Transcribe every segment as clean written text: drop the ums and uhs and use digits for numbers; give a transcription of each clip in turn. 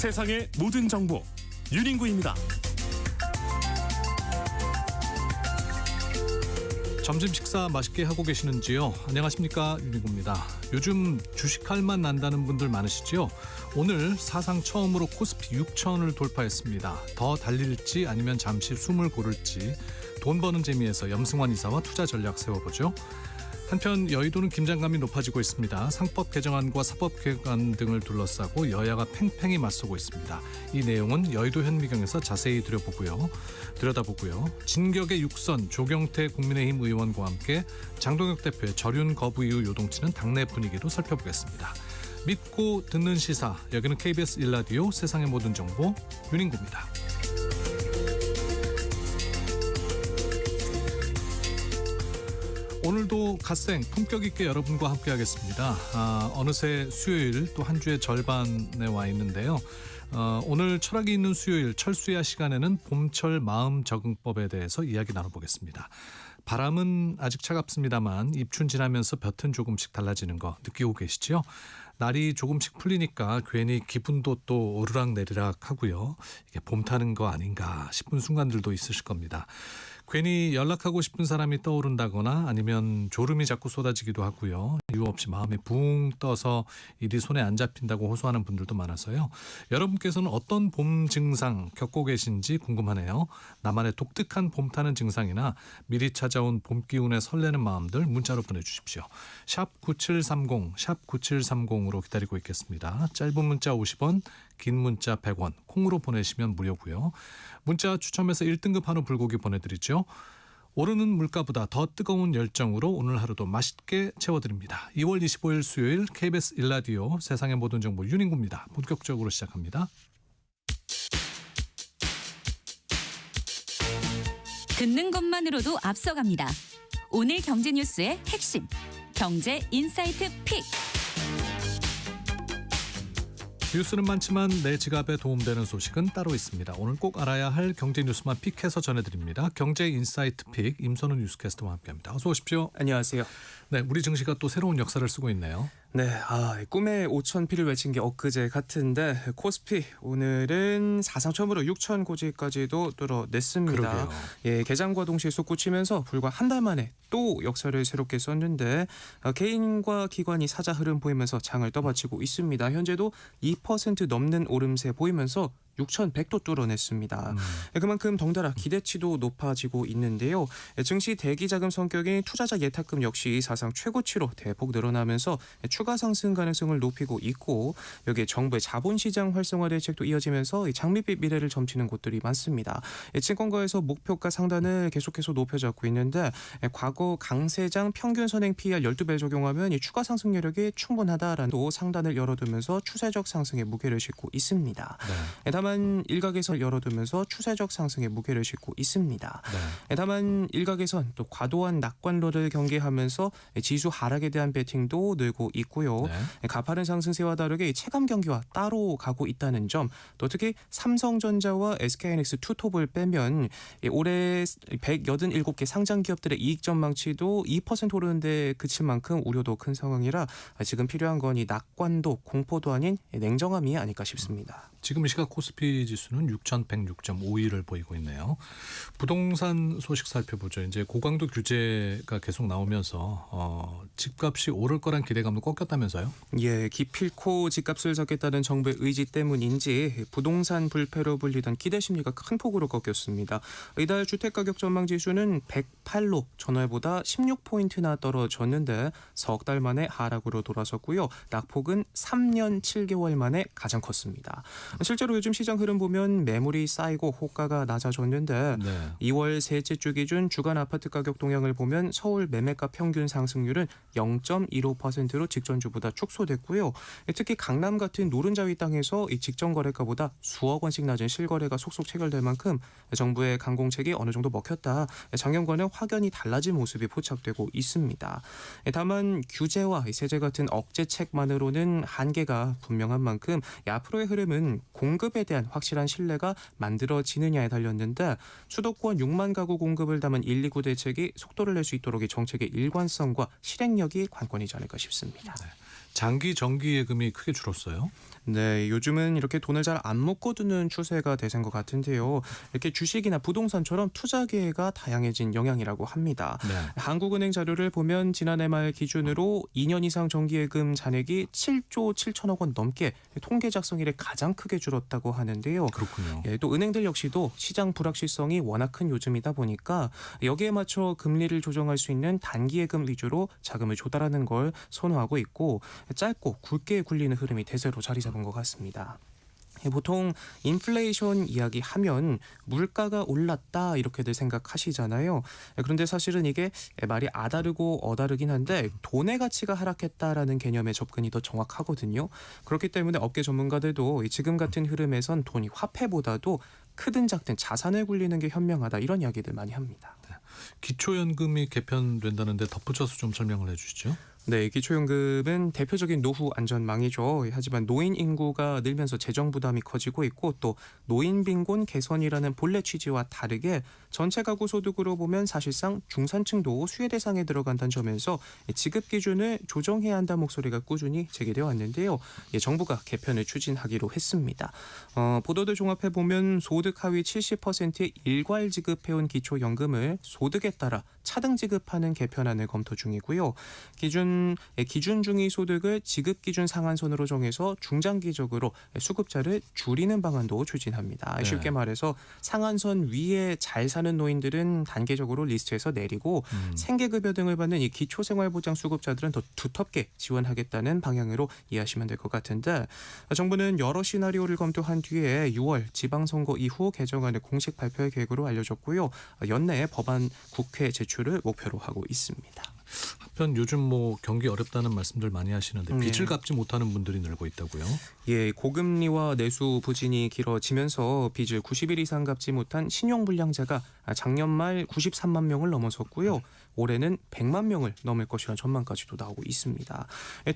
세상의 모든 정보 윤인구입니다. 점심 식사 맛있게 하고 계시는지요? 안녕하십니까, 윤인구입니다. 요즘 주식할 맛 난다는 분들 많으시죠? 오늘 사상 처음으로 코스피 6천을 돌파했습니다. 더 달릴지 아니면 잠시 숨을 고를지 돈 버는 재미에서 염승환 이사와 투자 전략 세워보죠. 한편 여의도는 긴장감이 높아지고 있습니다. 상법 개정안과 사법 개혁안 등을 둘러싸고 여야가 팽팽히 맞서고 있습니다. 이 내용은 여의도 현미경에서 자세히 들여다보고요. 진격의 육선 조경태 국민의힘 의원과 함께 장동혁 대표의 절윤 거부 이후 요동치는 당내 분위기도 살펴보겠습니다. 믿고 듣는 시사, 여기는 KBS 1라디오 세상의 모든 정보 윤인구입니다. 오늘도 갓생 품격 있게 여러분과 함께하겠습니다. 어느새 수요일 또 한 주의 절반에 와 있는데요. 오늘 철학이 있는 수요일 철수야 시간에는 봄철 마음 적응법에 대해서 이야기 나눠보겠습니다. 바람은 아직 차갑습니다만 입춘 지나면서 볕은 조금씩 달라지는 거 느끼고 계시죠? 날이 조금씩 풀리니까 괜히 기분도 또 오르락내리락 하고요. 이게 봄 타는 거 아닌가 싶은 순간들도 있으실 겁니다. 괜히 연락하고 싶은 사람이 떠오른다거나 아니면 졸음이 자꾸 쏟아지기도 하고요. 이유 없이 마음이 붕 떠서 일이 손에 안 잡힌다고 호소하는 분들도 많아서요. 여러분께서는 어떤 봄 증상 겪고 계신지 궁금하네요. 나만의 독특한 봄 타는 증상이나 미리 찾아온 봄 기운에 설레는 마음들 문자로 보내주십시오. 샵 9730, 샵 9730으로 기다리고 있겠습니다. 짧은 문자 50원, 긴 문자 100원, 콩으로 보내시면 무료고요. 문자 추첨해서 1등급 한우 불고기 보내드리죠. 오르는 물가보다 더 뜨거운 열정으로 오늘 하루도 맛있게 채워드립니다. 2월 25일 수요일 KBS 1라디오 세상의 모든 정보 윤인구입니다. 본격적으로 시작합니다. 듣는 것만으로도 앞서갑니다. 오늘 경제 뉴스의 핵심, 경제 인사이트 픽. 뉴스는 많지만 내 지갑에 도움되는 소식은 따로 있습니다. 오늘 꼭 알아야 할 경제 뉴스만 픽해서 전해드립니다. 경제 인사이트 픽 임선우 뉴스캐스터와 함께합니다. 어서 오십시오. 안녕하세요. 네, 우리 증시가 또 새로운 역사를 쓰고 있네요. 네, 꿈의 5,000피를 외친 게 엊그제 같은데 코스피 오늘은 사상 처음으로 6,000 고지까지도 뚫어냈습니다. 그러게요. 예, 개장과 동시에 솟구치면서 불과 한 달 만에 또 역사를 새롭게 썼는데 개인과 기관이 사자 흐름 보이면서 장을 떠받치고 있습니다. 현재도 2% 넘는 오름세 보이면서 6,100도 뚫어냈습니다. 그만큼 덩달아 기대치도 높아지고 있는데요. 증시 대기자금 성격인 투자자 예탁금 역시 사상 최고치로 대폭 늘어나면서 추가 상승 가능성을 높이고 있고 여기에 정부의 자본시장 활성화 대책도 이어지면서 장밋빛 미래를 점치는 곳들이 많습니다. 증권가에서 목표가 상단을 계속해서 높여잡고 있는데 과거 강세장 평균 선행 PER 12배 적용하면 이 추가 상승 여력이 충분하다라는 또 상단을 열어두면서 추세적 상승에 무게를 싣고 있습니다. 네. 다만 일각에서 열어두면서 추세적 상승에 무게를 싣고 있습니다. 네. 다만 일각에선 또 과도한 낙관론을 경계하면서 지수 하락에 대한 베팅도 늘고 있고요. 네. 가파른 상승세와 다르게 체감 경기와 따로 가고 있다는 점, 또 특히 삼성전자와 SK하이닉스 투톱을 빼면 올해 187개 상장 기업들의 이익 전망치도 2% 오르는 데 그칠 만큼 우려도 큰 상황이라 지금 필요한 건 이 낙관도 공포도 아닌 냉정함이 아닐까 싶습니다. 지금 이 시각 코스피 지수는 6,106.51을 보이고 있네요. 부동산 소식 살펴보죠. 이제 고강도 규제가 계속 나오면서 집값이 오를 거란 기대감도 꺾였다면서요? 예, 기필코 집값을 잡겠다는 정부의 의지 때문인지 부동산 불패로 불리던 기대 심리가 큰 폭으로 꺾였습니다. 이달 주택가격 전망 지수는 108로 전월보다 16포인트나 떨어졌는데 석 달 만에 하락으로 돌아섰고요. 낙폭은 3년 7개월 만에 가장 컸습니다. 실제로 요즘 시장 흐름 보면 매물이 쌓이고 호가가 낮아졌는데 네. 2월 셋째 주 기준 주간 아파트 가격 동향을 보면 서울 매매가 평균 상승률은 0.15%로 직전주보다 축소됐고요. 특히 강남 같은 노른자위 땅에서 이 직전 거래가보다 수억 원씩 낮은 실거래가 속속 체결될 만큼 정부의 강공책이 어느 정도 먹혔다. 작년과는 확연히 달라진 모습이 포착되고 있습니다. 다만 규제와 세제 같은 억제책만으로는 한계가 분명한 만큼 앞으로의 흐름은 공급에 대한 확실한 신뢰가 만들어지느냐에 달렸는데 수도권 6만 가구 공급을 담은 129 대책이 속도를 낼 수 있도록 이 정책의 일관성과 실행력이 관건이지 않을까 싶습니다. 네. 장기 정기 예금이 크게 줄었어요. 네, 요즘은 이렇게 돈을 잘 안 묶어두는 추세가 대세인 것 같은데요. 이렇게 주식이나 부동산처럼 투자 기회가 다양해진 영향이라고 합니다. 네. 한국은행 자료를 보면 지난해 말 기준으로 2년 이상 정기예금 잔액이 7조 7천억 원 넘게 통계 작성 이래 가장 크게 줄었다고 하는데요. 그렇군요. 예, 또 은행들 역시도 시장 불확실성이 워낙 큰 요즘이다 보니까 여기에 맞춰 금리를 조정할 수 있는 단기예금 위주로 자금을 조달하는 걸 선호하고 있고 짧고 굵게 굴리는 흐름이 대세로 자리 잡은 것 같습니다. 보통 인플레이션 이야기하면 물가가 올랐다 이렇게들 생각하시잖아요. 그런데 사실은 이게 말이 아다르고 어다르긴 한데 돈의 가치가 하락했다라는 개념의 접근이 더 정확하거든요. 그렇기 때문에 업계 전문가들도 지금 같은 흐름에선 돈이 화폐보다도 크든 작든 자산을 굴리는 게 현명하다 이런 이야기들 많이 합니다. 기초연금이 개편된다는데 덧붙여서 좀 설명을 해주시죠. 네, 기초연금은 대표적인 노후 안전망이죠. 하지만 노인 인구가 늘면서 재정 부담이 커지고 있고 또 노인 빈곤 개선이라는 본래 취지와 다르게 전체 가구 소득으로 보면 사실상 중산층도 수혜 대상에 들어간다는 점에서 지급 기준을 조정해야 한다는 목소리가 꾸준히 제기되어 왔는데요. 정부가 개편을 추진하기로 했습니다. 보도들 종합해 보면 소득 하위 70%의 일괄 지급해온 기초연금을 소득에 따라 차등 지급하는 개편안을 검토 중이고요. 기준 중위 소득을 지급 기준 상한선으로 정해서 중장기적으로 수급자를 줄이는 방안도 추진합니다. 네. 쉽게 말해서 상한선 위에 잘 사는 노인들은 단계적으로 리스트에서 내리고 생계급여 등을 받는 이 기초생활보장 수급자들은 더 두텁게 지원하겠다는 방향으로 이해하시면 될 것 같은데 정부는 여러 시나리오를 검토한 뒤에 6월 지방선거 이후 개정안을 공식 발표할 계획으로 알려졌고요. 연내에 법안 국회 제출을 목표로 하고 있습니다. 한편 요즘 뭐 경기 어렵다는 말씀들 많이 하시는데 빚을 네. 갚지 못하는 분들이 늘고 있다고요. 예, 고금리와 내수 부진이 길어지면서 빚을 90일 이상 갚지 못한 신용불량자가 작년 말 93만 명을 넘어섰고요. 올해는 100만 명을 넘을 것이라는 전망까지도 나오고 있습니다.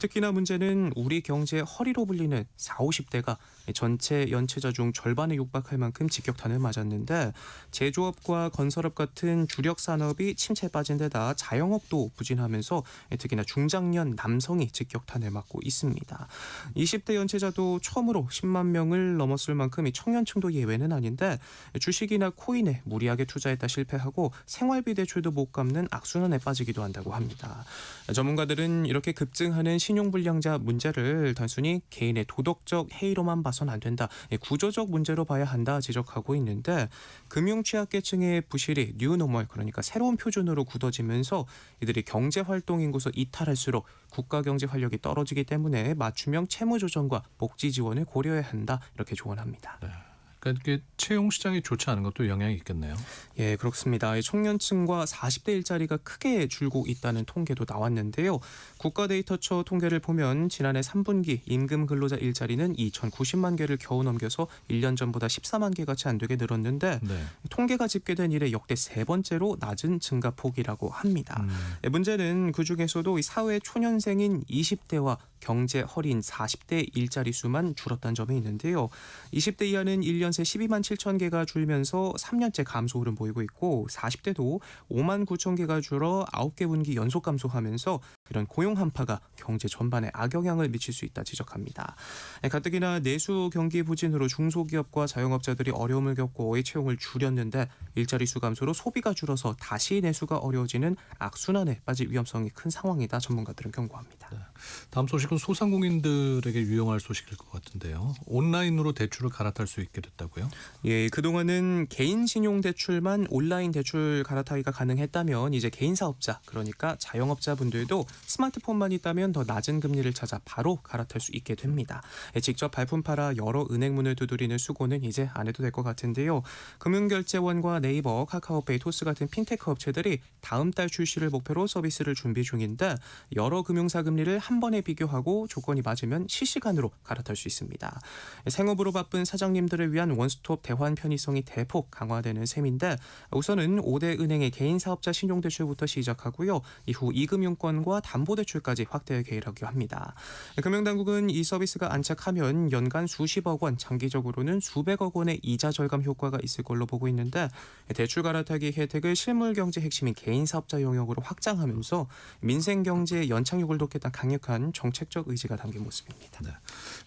특히나 문제는 우리 경제의 허리로 불리는 40, 50대가 전체 연체자 중 절반에 육박할 만큼 직격탄을 맞았는데 제조업과 건설업 같은 주력 산업이 침체에 빠진 데다 자영업도 부진하면서 특히나 중장년 남성이 직격탄을 맞고 있습니다. 20대 연체자도 처음으로 10만 명을 넘었을 만큼 이 청년층도 예외는 아닌데 주식이나 코인에 무리하게 투자했다 실패하고 생활비 대출도 못 갚는 악순환에 빠지기도 한다고 합니다. 전문가들은 이렇게 급증하는 신용불량자 문제를 단순히 개인의 도덕적 해이로만 봐선 안 된다. 구조적 문제로 봐야 한다 지적하고 있는데 금융 취약계층의 부실이 뉴노멀 그러니까 새로운 표준으로 굳어지면서 이들이 경제활동 인구에서 이탈할수록 국가 경제 활력이 떨어지기 때문에 맞춤형 채무 조정과 복지 지원을 고려해야 한다 이렇게 조언합니다. 그러니까 이게 채용 시장이 좋지 않은 것도 영향이 있겠네요. 예, 그렇습니다. 청년층과 40대 일자리가 크게 줄고 있다는 통계도 나왔는데요. 국가데이터처 통계를 보면 지난해 3분기 임금 근로자 일자리는 2,090만 개를 겨우 넘겨서 1년 전보다 14만 개가 채 안 되게 늘었는데 네. 통계가 집계된 이래 역대 세 번째로 낮은 증가폭이라고 합니다. 문제는 그중에서도 이 사회 초년생인 20대와 경제 허리인 40대 일자리 수만 줄었다는 점이 있는데요. 20대 이하는 1년 새 12만 7천 개가 줄면서 3년째 감소 흐름 보이고 있고 40대도 5만 9천 개가 줄어 9개 분기 연속 감소하면서 이런 고용 한파가 경제 전반에 악영향을 미칠 수 있다 지적합니다. 가뜩이나 내수 경기 부진으로 중소기업과 자영업자들이 어려움을 겪고 채용을 줄였는데 일자리 수 감소로 소비가 줄어서 다시 내수가 어려워지는 악순환에 빠질 위험성이 큰 상황이다 전문가들은 경고합니다. 다음 소식은 소상공인들에게 유용할 소식일 것 같은데요. 온라인으로 대출을 갈아탈 수 있게 됐다고요? 예, 그동안은 개인 신용 대출만 온라인 대출 갈아타기가 가능했다면 이제 개인 사업자 그러니까 자영업자분들도 스마트폰만 있다면 더 낮은 금리를 찾아 바로 갈아탈 수 있게 됩니다. 직접 발품 팔아 여러 은행문을 두드리는 수고는 이제 안 해도 될 것 같은데요. 금융결제원과 네이버, 카카오페이, 토스 같은 핀테크 업체들이 다음 달 출시를 목표로 서비스를 준비 중인데 여러 금융사 금리를 한 번에 비교하고 조건이 맞으면 실시간으로 갈아탈 수 있습니다. 생업으로 바쁜 사장님들을 위한 원스톱 대환 편의성이 대폭 강화되는 셈인데 우선은 5대 은행의 개인 사업자 신용대출부터 시작하고요. 이후 이금융권과 담보대출까지 확대 계획이라고 합니다. 금융당국은 이 서비스가 안착하면 연간 수십억 원, 장기적으로는 수백억 원의 이자 절감 효과가 있을 걸로 보고 있는데 대출 갈아타기 혜택을 실물경제 핵심인 개인사업자 영역으로 확장하면서 민생경제의 연착륙을 돕겠다는 강력한 정책적 의지가 담긴 모습입니다. 네.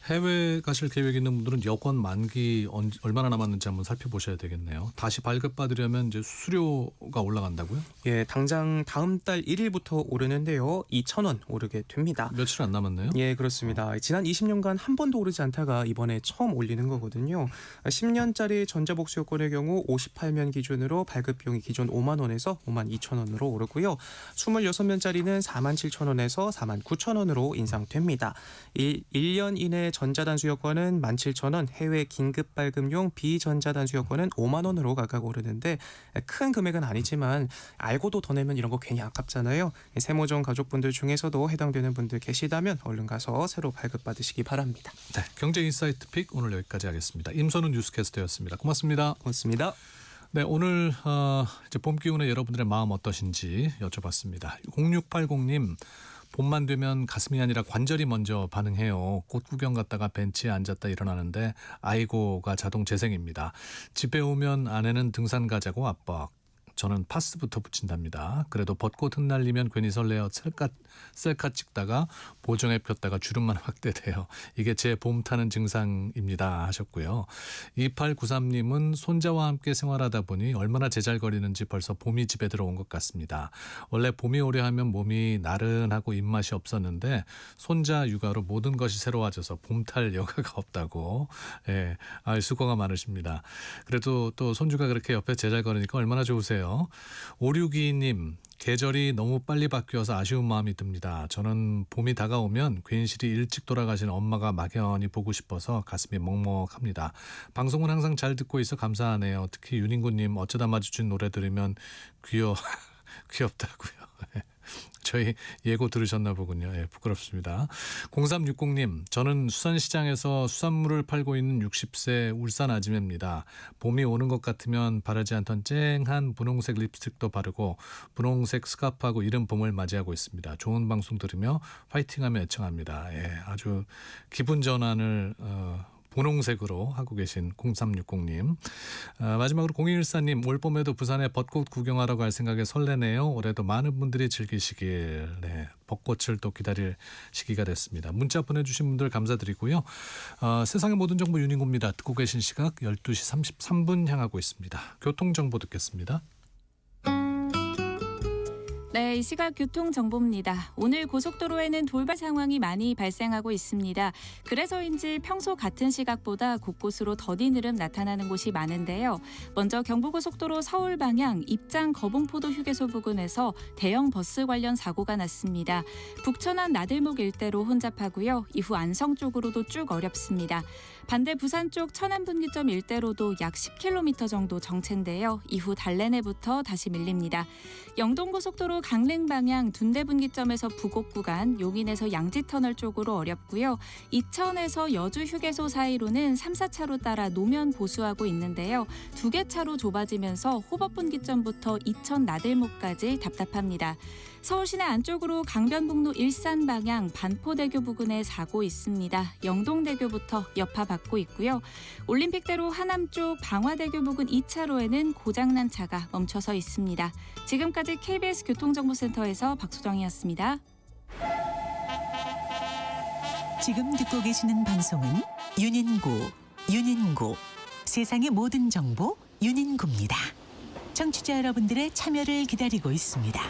해외 가실 계획 있는 분들은 여권 만기 얼마나 남았는지 한번 살펴보셔야 되겠네요. 다시 발급받으려면 이제 수수료가 올라간다고요? 예, 당장 다음 달 1일부터 오르는데요. 2,000원 오르게 됩니다. 며칠 안 남았네요. 예, 그렇습니다. 지난 20년간 한 번도 오르지 않다가 이번에 처음 올리는 거거든요. 10년짜리 전자복수 요건의 경우 58면 기준으로 발급 비용이 기존 5만 원에서 5만 2천 원으로 오르고요. 26면짜리는 4만 7천 원에서 4만 9천 원으로 인상됩니다. 1년 이내 전자단수 여권은 17,000원, 해외 긴급 발급용 비전자단수 여권은 5만 원으로 각각 오르는데 큰 금액은 아니지만 알고도 더 내면 이런 거 괜히 아깝잖아요. 세모종 가족분들 중에서도 해당되는 분들 계시다면 얼른 가서 새로 발급받으시기 바랍니다. 네, 경제 인사이트 픽 오늘 여기까지 하겠습니다. 임선우 뉴스캐스터였습니다. 고맙습니다. 고맙습니다. 네, 오늘 이제 봄 기운에 여러분들의 마음 어떠신지 여쭤봤습니다. 0680님, 봄만 되면 가슴이 아니라 관절이 먼저 반응해요. 꽃 구경 갔다가 벤치에 앉았다 일어나는데 아이고가 자동 재생입니다. 집에 오면 아내는 등산 가자고 압박. 저는 파스부터 붙인답니다. 그래도 벚꽃 흩날리면 괜히 설레어 셀카 찍다가 보정에 폈다가 주름만 확대돼요. 이게 제 봄 타는 증상입니다 하셨고요. 2893님은 손자와 함께 생활하다 보니 얼마나 제잘거리는지 벌써 봄이 집에 들어온 것 같습니다. 원래 봄이 오려 하면 몸이 나른하고 입맛이 없었는데 손자 육아로 모든 것이 새로워져서 봄 탈 여가가 없다고. 예, 수고가 많으십니다. 그래도 또 손주가 그렇게 옆에 제잘거리니까 얼마나 좋으세요. 5622님, 계절이 너무 빨리 바뀌어서 아쉬운 마음이 듭니다. 저는 봄이 다가오면 괜시리 일찍 돌아가신 엄마가 막연히 보고 싶어서 가슴이 먹먹합니다. 방송은 항상 잘 듣고 있어 감사하네요. 특히 윤인구님 어쩌다 마주친 노래 들으면 귀엽다고요. 저희 예고 들으셨나 보군요. 예, 부끄럽습니다. 0360님, 저는 수산시장에서 수산물을 팔고 있는 60세 울산 아지매입니다. 봄이 오는 것 같으면 바르지 않던 쨍한 분홍색 립스틱도 바르고 분홍색 스카프하고 이른 봄을 맞이하고 있습니다. 좋은 방송 들으며 화이팅하며 애청합니다. 예, 아주 기분 전환을 분홍색으로 하고 계신 0360님. 마지막으로 0214님, 올봄에도 부산에 벚꽃 구경하러 갈 생각에 설레네요. 올해도 많은 분들이 즐기시길. 네, 벚꽃을 또 기다릴 시기가 됐습니다. 문자 보내주신 분들 감사드리고요. 세상의 모든 정보 윤인구입니다. 듣고 계신 시각 12시 33분 향하고 있습니다. 교통정보 듣겠습니다. 네, 이 시각 교통정보입니다. 오늘 고속도로에는 돌발 상황이 많이 발생하고 있습니다. 그래서인지 평소 같은 시각보다 곳곳으로 더딘 흐름 나타나는 곳이 많은데요. 먼저 경부고속도로 서울 방향 입장 거봉포도 휴게소 부근에서 대형 버스 관련 사고가 났습니다. 북천안 나들목 일대로 혼잡하고요. 이후 안성 쪽으로도 쭉 어렵습니다. 반대 부산 쪽 천안분기점 일대로도 약 10km 정도 정체인데요. 이후 달래내부터 다시 밀립니다. 영동고속도로 강릉 방향 둔대분기점에서 부곡 구간, 용인에서 양지터널 쪽으로 어렵고요. 이천에서 여주 휴게소 사이로는 3, 4차로 따라 노면 보수하고 있는데요. 2개 차로 좁아지면서 호법분기점부터 이천 나들목까지 답답합니다. 서울시내 안쪽으로 강변북로 일산 방향 반포대교 부근에 사고 있습니다. 영동대교부터 여파 받고 있고요. 올림픽대로 하남 쪽 방화대교 부근 2차로에는 고장난 차가 멈춰서 있습니다. 지금까지 KBS 교통정보센터에서 박수정이었습니다. 지금 듣고 계시는 방송은 윤인구 세상의 모든 정보 윤인구입니다. 청취자 여러분들의 참여를 기다리고 있습니다.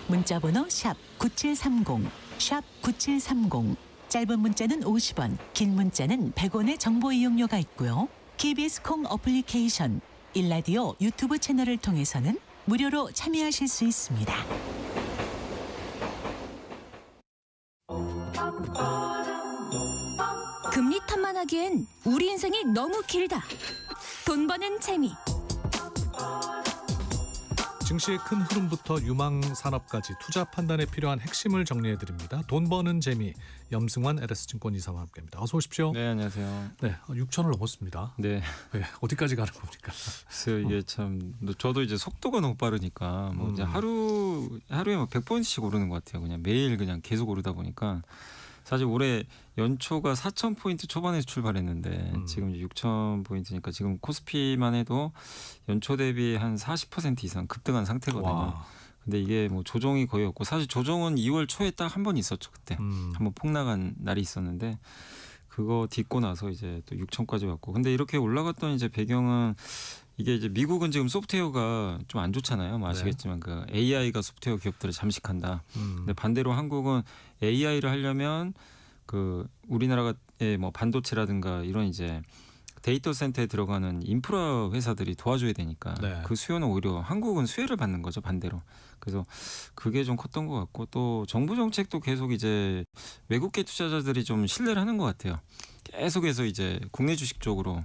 문자번호 샵 9730, 샵 9730. 짧은 문자는 50원, 긴 문자는 100원의 정보 이용료가 있고요. KBS 콩 어플리케이션, 일라디오 유튜브 채널을 통해서는 무료로 참여하실 수 있습니다. 금리 탓만 하기엔 우리 인생이 너무 길다. 돈 버는 재미. 증시의 큰 흐름부터 유망 산업까지 투자 판단에 필요한 핵심을 정리해 드립니다. 돈 버는 재미 염승환 LS증권 이사와 함께합니다. 어서 오십시오. 네, 안녕하세요. 네, 6천을 넘었습니다. 네, 네, 어디까지 가는 겁니까? 그래서 이게 참 저도 이제 속도가 너무 빠르니까 뭐 이제 하루에 뭐 100번씩 오르는 것 같아요. 그냥 매일 그냥 계속 오르다 보니까 사실 올해 연초가 4,000포인트 초반에서 출발했는데 지금 이제 6,000포인트니까 지금 코스피만 해도 연초 대비 한 40% 이상 급등한 상태거든요. 와. 근데 이게 뭐 조정이 거의 없고 사실 조정은 2월 초에 딱 한 번 있었죠. 그때 한번 폭락한 날이 있었는데 그거 딛고 나서 이제 또 6,000까지 왔고 근데 이렇게 올라갔던 이제 배경은 이게 이제 미국은 지금 소프트웨어가 좀 안 좋잖아요. 뭐 아시겠지만 그 AI가 소프트웨어 기업들을 잠식한다. 근데 반대로 한국은 AI를 하려면 그 우리나라의 뭐 반도체라든가 이런 이제 데이터 센터에 들어가는 인프라 회사들이 도와줘야 되니까 네. 그 수요는 오히려 한국은 수혜를 받는 거죠 반대로. 그래서 그게 좀 컸던 것 같고 또 정부 정책도 계속 이제 외국계 투자자들이 좀 신뢰를 하는 것 같아요. 계속해서 이제 국내 주식 쪽으로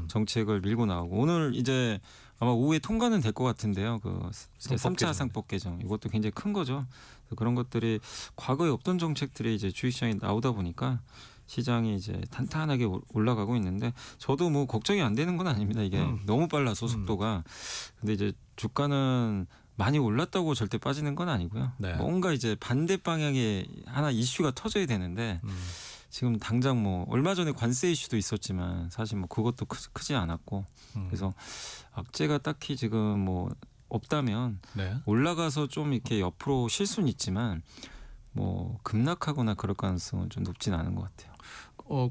정책을 밀고 나오고 오늘 이제 아마 오후에 통과는 될 것 같은데요. 그 이제 3차 상법 개정 이것도 굉장히 큰 거죠. 그래서 그런 것들이 과거에 없던 정책들이 이제 주식시장에 나오다 보니까 시장이 이제 탄탄하게 올라가고 있는데 저도 뭐 걱정이 안 되는 건 아닙니다. 이게 너무 빨라서 속도가. 근데 이제 주가는 많이 올랐다고 절대 빠지는 건 아니고요. 네. 뭔가 이제 반대 방향에 하나 이슈가 터져야 되는데 지금 당장 뭐 얼마 전에 관세 이슈도 있었지만 사실 뭐 그것도 크지 않았고 그래서 악재가 딱히 지금 뭐 없다면 네. 올라가서 좀 이렇게 옆으로 쉴 수는 있지만 뭐 급락하거나 그럴 가능성은 좀 높진 않은 것 같아요.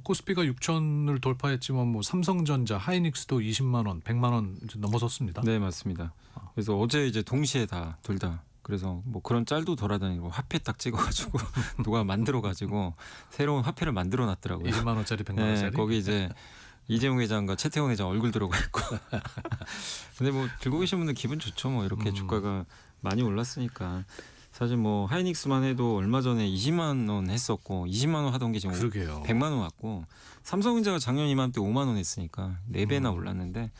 코스피가 6천을 돌파했지만 뭐 삼성전자, 하이닉스도 20만 원, 100만 원 넘어섰습니다. 네, 맞습니다. 그래서 어제 이제 동시에 둘 다 그래서 뭐 그런 짤도 돌아다니고 화폐 딱 찍어가지고 누가 만들어가지고 새로운 화폐를 만들어놨더라고요. 20만 원짜리, 100만 원짜리. 네, 거기 이제 이재용 회장과 최태원 회장 얼굴 들어가 있고. 근데 뭐 들고 계신 분들 기분 좋죠. 뭐 이렇게 주가가 많이 올랐으니까. 사실 뭐 하이닉스만 해도 얼마 전에 20만 원 했었고 20만 원 하던 게 지금 그러게요. 100만 원 왔고 삼성전자가 작년 이맘때 5만 원 했으니까 4배나 올랐는데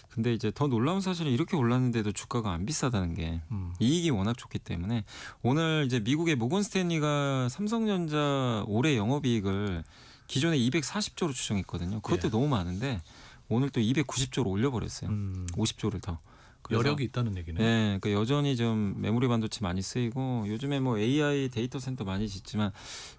근데 이제 더 놀라운 사실은 이렇게 올랐는데도 주가가 안 비싸다는 게 이익이 워낙 좋기 때문에 오늘 이제 미국의 모건 스탠리가 삼성전자 올해 영업이익을 기존에 240조로 추정했거든요. 그것도 너무 많은데 오늘 또 290조로 올려버렸어요. 50조를 더. 그래서 여력이 있다는 얘기네. 네, 그러니까 여전히 좀 메모리 반도체 많이 쓰이고 요즘에 뭐 AI 데이터 센터 많이 짓지만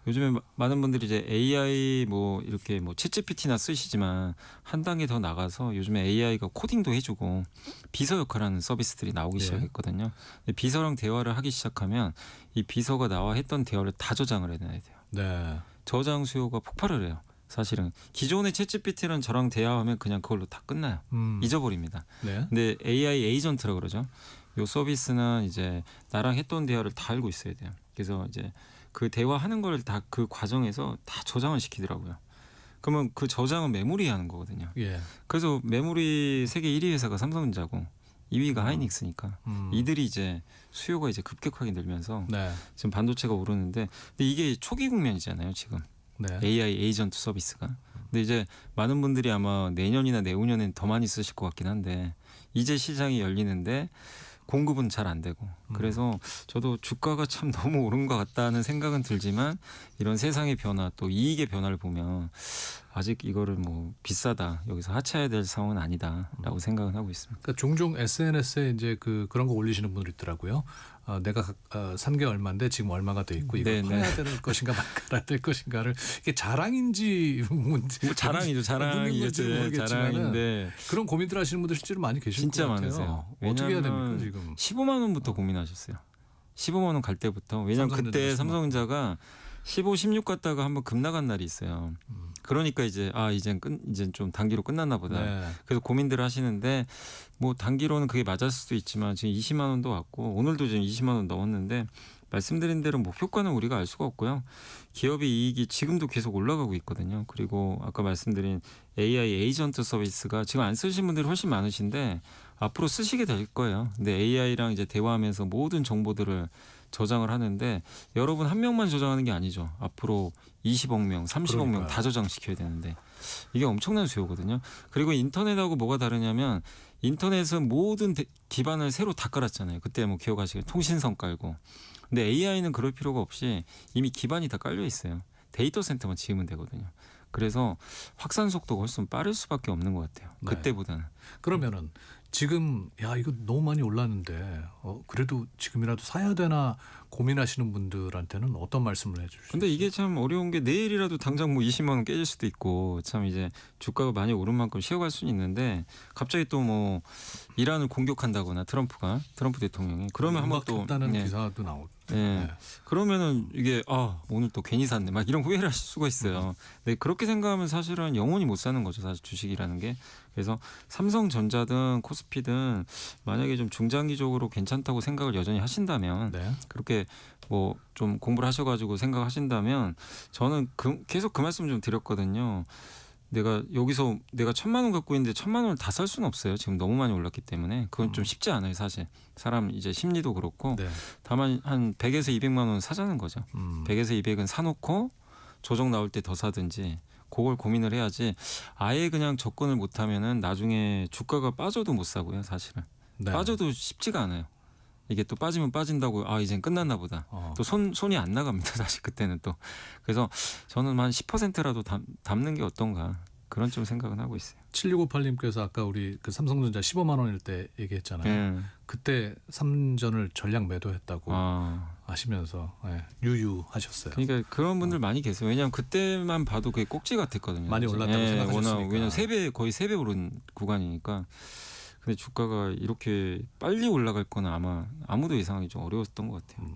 요즘에 많은 분들이 이제 AI 뭐 이렇게 뭐 챗GPT나 쓰시지만 한 단계 더 나가서 요즘에 AI가 코딩도 해주고 비서 역할하는 서비스들이 나오기 시작했거든요. 근데 비서랑 대화를 하기 시작하면 이 비서가 나와 했던 대화를 다 저장을 해놔야 돼요. 네. 저장 수요가 폭발을 해요. 사실은 기존의 챗GPT는 저랑 대화하면 그냥 그걸로 다 끝나요. 잊어버립니다. 네. 근데 AI 에이전트라 그러죠. 요 서비스는 이제 나랑 했던 대화를 다 알고 있어야 돼요. 그래서 이제 그 대화하는 걸 다 그 과정에서 다 저장을 시키더라고요. 그러면 그 저장은 메모리에 하는 거거든요. 예. 그래서 메모리 세계 1위 회사가 삼성전자고 2위가 하이닉스니까 이들이 이제 수요가 이제 급격하게 늘면서 네. 지금 반도체가 오르는데 근데 이게 초기 국면이잖아요. 지금. 네. AI 에이전트 서비스가. 근데 이제 많은 분들이 아마 내년이나 내후년엔 더 많이 쓰실 것 같긴 한데 이제 시장이 열리는데 공급은 잘 안 되고 그래서 저도 주가가 참 너무 오른 것 같다는 생각은 들지만 이런 세상의 변화 또 이익의 변화를 보면 아직 이거를 뭐 비싸다 여기서 하차해야 될 상황은 아니다라고 생각은 하고 있습니다. 그러니까 종종 SNS에 이제 그런 거 올리시는 분들 있더라고요. 내가 산 게 얼마인데 지금 얼마가 돼 있고 이거 팔아야 되는 것인가 말아야 될 것인가를 이게 자랑인지 뭔지 뭐 자랑이죠, 자랑이겠죠, 자랑인데 그런 고민들 하시는 분들 실제로 많이 계실 것 진짜 같아요. 많으세요. 어떻게 해야 됩니까 지금? 15만 원부터 고민하셨어요. 15만 원 갈 때부터 왜냐하면 그때 삼성전자가 15, 16 갔다가 한번 급나간 날이 있어요. 그러니까 이제 이젠 좀 단기로 끝났나 보다. 네. 그래서 고민들을 하시는데 뭐 단기로는 그게 맞을 수도 있지만 지금 20만 원도 왔고 오늘도 지금 20만 원 넘었는데 말씀드린 대로 목표가는 우리가 알 수가 없고요. 기업의 이익이 지금도 계속 올라가고 있거든요. 그리고 아까 말씀드린 AI 에이전트 서비스가 지금 안 쓰시는 분들이 훨씬 많으신데 앞으로 쓰시게 될 거예요. 근데 AI랑 이제 대화하면서 모든 정보들을 저장을 하는데 여러분 한 명만 저장하는 게 아니죠. 앞으로 20억 명, 30억 명 그러니까요. 다 저장시켜야 되는데 이게 엄청난 수요거든요. 그리고 인터넷하고 뭐가 다르냐면 인터넷은 모든 기반을 새로 다 깔았잖아요. 그때 뭐 기억하시길 통신선 깔고. 근데 AI는 그럴 필요가 없이 이미 기반이 다 깔려 있어요. 데이터 센터만 지으면 되거든요. 그래서 확산 속도가 훨씬 빠를 수밖에 없는 것 같아요. 네. 그때보다는. 그러면은 지금 야 이거 너무 많이 올랐는데 그래도 지금이라도 사야 되나 고민하시는 분들한테는 어떤 말씀을 해주시죠? 근데 이게 참 어려운 게 내일이라도 당장 뭐 20만 원 깨질 수도 있고 참 이제 주가가 많이 오른 만큼 쉬어갈 수는 있는데 갑자기 또 뭐 이란을 공격한다거나 트럼프 대통령이 그러면 한번 또 다는 네. 기사도 나오고. 네. 그러면은 이게 오늘 또 괜히 샀네 막 이런 후회를 하실 수가 있어요. 근데 그렇게 생각하면 사실은 영원히 못 사는 거죠. 사실 주식이라는 게. 그래서 삼성전자든 코스피든 만약에 좀 중장기적으로 괜찮다고 생각을 여전히 하신다면 네. 그렇게 뭐 좀 공부를 하셔가지고 생각하신다면 저는 계속 그 말씀 좀 드렸거든요. 내가 여기서 내가 1,000만 원 갖고 있는데 1,000만 원을 다 살 수는 없어요. 지금 너무 많이 올랐기 때문에 그건 좀 쉽지 않아요, 사실. 사람 이제 심리도 그렇고 네. 다만 한 100에서 200만 원 사자는 거죠. 100에서 200은 사놓고 조정 나올 때 더 사든지 그걸 고민을 해야지 아예 그냥 접근을 못하면은 나중에 주가가 빠져도 못 사고요, 사실은. 네. 빠져도 쉽지가 않아요. 이게 또 빠지면 빠진다고 이젠 끝났나 보다. 또 손이 안 나갑니다. 사실 그때는 또. 그래서 저는 한 10%라도 담는 게 어떤가 그런 좀 생각은 하고 있어요. 7658님께서 아까 우리 그 삼성전자 15만 원일 때 얘기했잖아요. 예. 그때 삼전을 전량 매도했다고 아, 하시면서 유유하셨어요. 그러니까 그런 분들 많이 계세요. 왜냐하면 그때만 봐도 그게 꼭지 같았거든요. 많이 올랐다고 생각하셨으니까. 왜냐면 거의 3배 오른 구간이니까. 근데 주가가 이렇게 빨리 올라갈 거는 아마 아무도 예상하기 좀 어려웠던 것 같아요.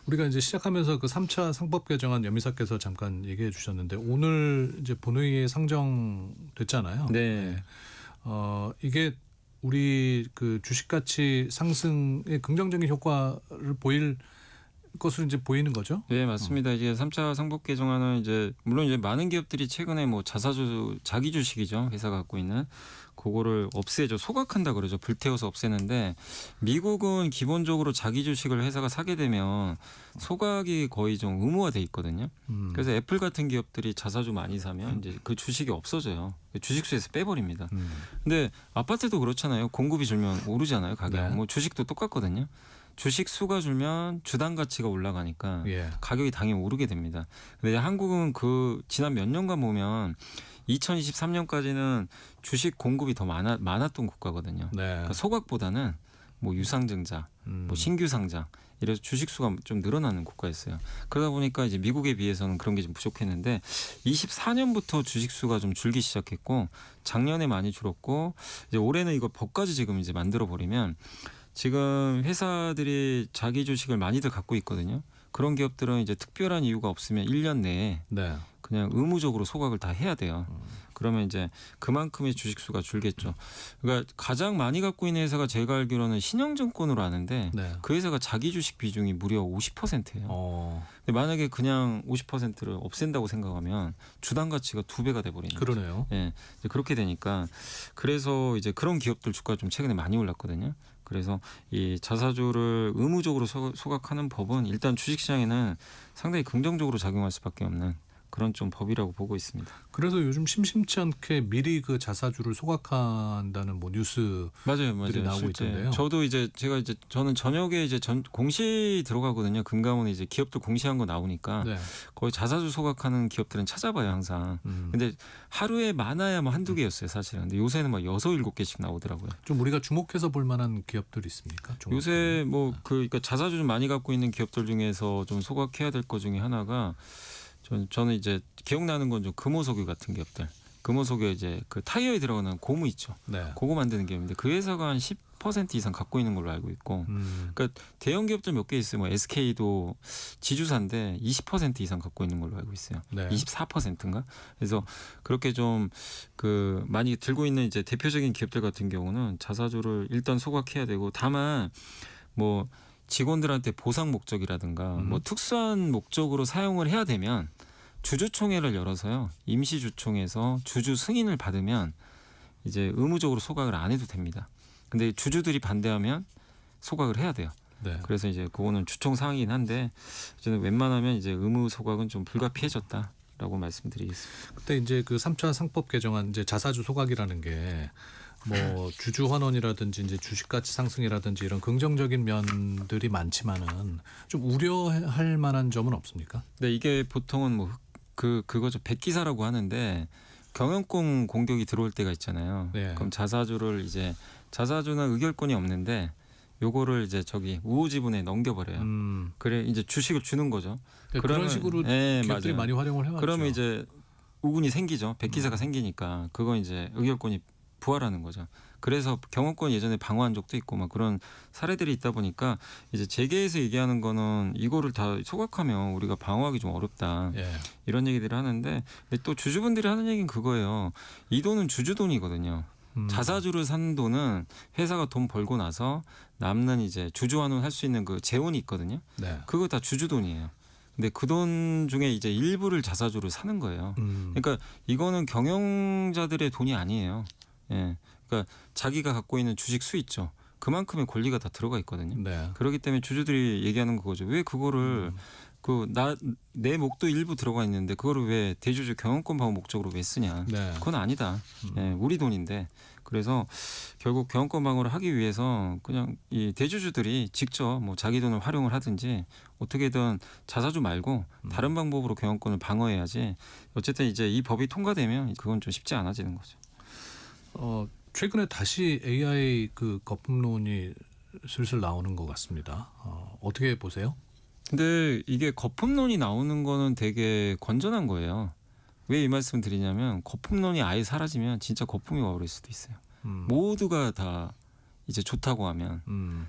우리가 이제 시작하면서 그 3차 상법 개정안 여미사께서 잠깐 얘기해 주셨는데 오늘 이제 본회의에 상정됐잖아요. 네. 이게 우리 그 주식 가치 상승에 긍정적인 효과를 보일 것으로 이제 보이는 거죠. 네, 맞습니다. 이제 3차 상법 개정안은 이제 물론 이제 많은 기업들이 최근에 뭐 자기 주식이죠. 회사가 갖고 있는 그거를 없애죠. 소각한다 그러죠. 불태워서 없애는데 미국은 기본적으로 자기 주식을 회사가 사게 되면 소각이 거의 좀 의무화돼 있거든요. 그래서 애플 같은 기업들이 자사주 많이 사면 이제 그 주식이 없어져요. 주식수에서 빼버립니다. 근데 아파트도 그렇잖아요. 공급이 줄면 오르잖아요. 가격. 네. 뭐 주식도 똑같거든요. 주식 수가 줄면 주당 가치가 올라가니까 예. 가격이 당연히 오르게 됩니다. 근데 한국은 그 지난 몇 년간 보면 2023년까지는 주식 공급이 더 많았던 국가거든요. 네. 그러니까 소각보다는 뭐 유상증자, 뭐 신규 상장 이래서 주식 수가 좀 늘어나는 국가였어요. 그러다 보니까 이제 미국에 비해서는 그런 게 좀 부족했는데 24년부터 주식 수가 좀 줄기 시작했고 작년에 많이 줄었고 이제 올해는 이거 법까지 지금 이제 만들어 버리면 지금 회사들이 자기 주식을 많이들 갖고 있거든요. 그런 기업들은 이제 특별한 이유가 없으면 1년 내에 네. 그냥 의무적으로 소각을 다 해야 돼요. 그러면 이제 그만큼의 주식 수가 줄겠죠. 그러니까 가장 많이 갖고 있는 회사가 제가 알기로는 신영증권으로 아는데 네. 그 회사가 자기 주식 비중이 무려 50%예요. 근데 만약에 그냥 50%를 없앤다고 생각하면 주당 가치가 2배가 돼 버리는 거죠. 그러네요. 예, 이제 그렇게 되니까 그래서 이제 그런 기업들 주가가 좀 최근에 많이 올랐거든요. 그래서 이 자사주를 의무적으로 소각하는 법은 일단 주식시장에는 상당히 긍정적으로 작용할 수밖에 없는 그런 좀 법이라고 보고 있습니다. 그래서 요즘 심심치 않게 미리 그 자사주를 소각한다는 뭐 뉴스 맞아요. 나오고 실제 있던데요. 저도 저는 저녁에 이제 공시 들어가거든요. 금감원에 이제 기업들 공시한 거 나오니까 네. 거의 자사주 소각하는 기업들은 찾아봐요 항상. 근데 하루에 많아야 뭐 한두 개였어요 사실은. 근데 요새는 막 6, 7개씩 나오더라고요. 좀 우리가 주목해서 볼 만한 기업들이 있습니까? 요새 뭐 그러니까 자사주 좀 많이 갖고 있는 기업들 중에서 좀 소각해야 될 것 중에 하나가 저는 이제 기억나는 건 좀 금호석유 같은 기업들. 금호석유 이제 그 타이어에 들어가는 고무 있죠. 네. 그거 만드는 기업인데 그 회사가 한 10% 이상 갖고 있는 걸로 알고 있고, 그러니까 대형 기업들 몇 개 있어요. 뭐 SK도 지주사인데 20% 이상 갖고 있는 걸로 알고 있어요. 네. 24%인가? 그래서 그렇게 좀 그 많이 들고 있는 이제 대표적인 기업들 같은 경우는 자사주를 일단 소각해야 되고, 다만 뭐 직원들한테 보상 목적이라든가 뭐 특수한 목적으로 사용을 해야 되면 주주총회를 열어서요. 임시주총에서 주주 승인을 받으면 이제 의무적으로 소각을 안 해도 됩니다. 근데 주주들이 반대하면 소각을 해야 돼요. 네. 그래서 이제 그거는 주총 사항이긴 한데 저는 웬만하면 이제 의무 소각은 좀 불가피해졌다라고 말씀드리겠습니다. 그때 이제 그 3차 상법 개정안 이제 자사주 소각이라는 게 뭐 주주 환원이라든지 이제 주식 가치 상승이라든지 이런 긍정적인 면들이 많지만은 좀 우려할 만한 점은 없습니까? 근데 이게 보통은 뭐 그거죠. 백기사라고 하는데 경영권 공격이 들어올 때가 있잖아요. 네. 그럼 자사주는 의결권이 없는데 요거를 이제 저기 우호지분에 넘겨버려요. 그래 이제 주식을 주는 거죠. 그런 식으로 예, 기업들이 맞아요. 많이 활용을 해왔죠. 그러면 이제 우군이 생기죠. 백기사가 생기니까 그건 이제 의결권이 부활하는 거죠. 그래서 경영권 예전에 방어한 적도 있고 막 그런 사례들이 있다 보니까 이제 재계에서 얘기하는 거는 이거를 다 소각하면 우리가 방어하기 좀 어렵다. 예. 이런 얘기들을 하는데 근데 또 주주분들이 하는 얘기는 그거예요. 이 돈은 주주 돈이거든요. 자사주를 산 돈은 회사가 돈 벌고 나서 남는 이제 주주 환원 할 수 있는 그 재원이 있거든요. 네. 그거 다 주주 돈이에요. 근데 그 돈 중에 이제 일부를 자사주로 사는 거예요. 그러니까 이거는 경영자들의 돈이 아니에요. 예. 그러니까 자기가 갖고 있는 주식 수 있죠. 그만큼의 권리가 다 들어가 있거든요. 네. 그렇기 때문에 주주들이 얘기하는 그거죠. 왜 그거를 내 목도 일부 들어가 있는데 그거를 왜 대주주 경영권 방어 목적으로 왜 쓰냐? 네. 그건 아니다. 예, 우리 돈인데. 그래서 결국 경영권 방어를 하기 위해서 그냥 이 대주주들이 직접 뭐 자기 돈을 활용을 하든지 어떻게든 자사주 말고 다른 방법으로 경영권을 방어해야지. 어쨌든 이제 이 법이 통과되면 그건 좀 쉽지 않아지는 거죠. 최근에 다시 AI 그 거품론이 슬슬 나오는 것 같습니다. 어떻게 보세요? 근데 이게 거품론이 나오는 거는 되게 건전한 거예요. 왜 이 말씀을 드리냐면 거품론이 아예 사라지면 진짜 거품이 와버릴 수도 있어요. 모두가 다 이제 좋다고 하면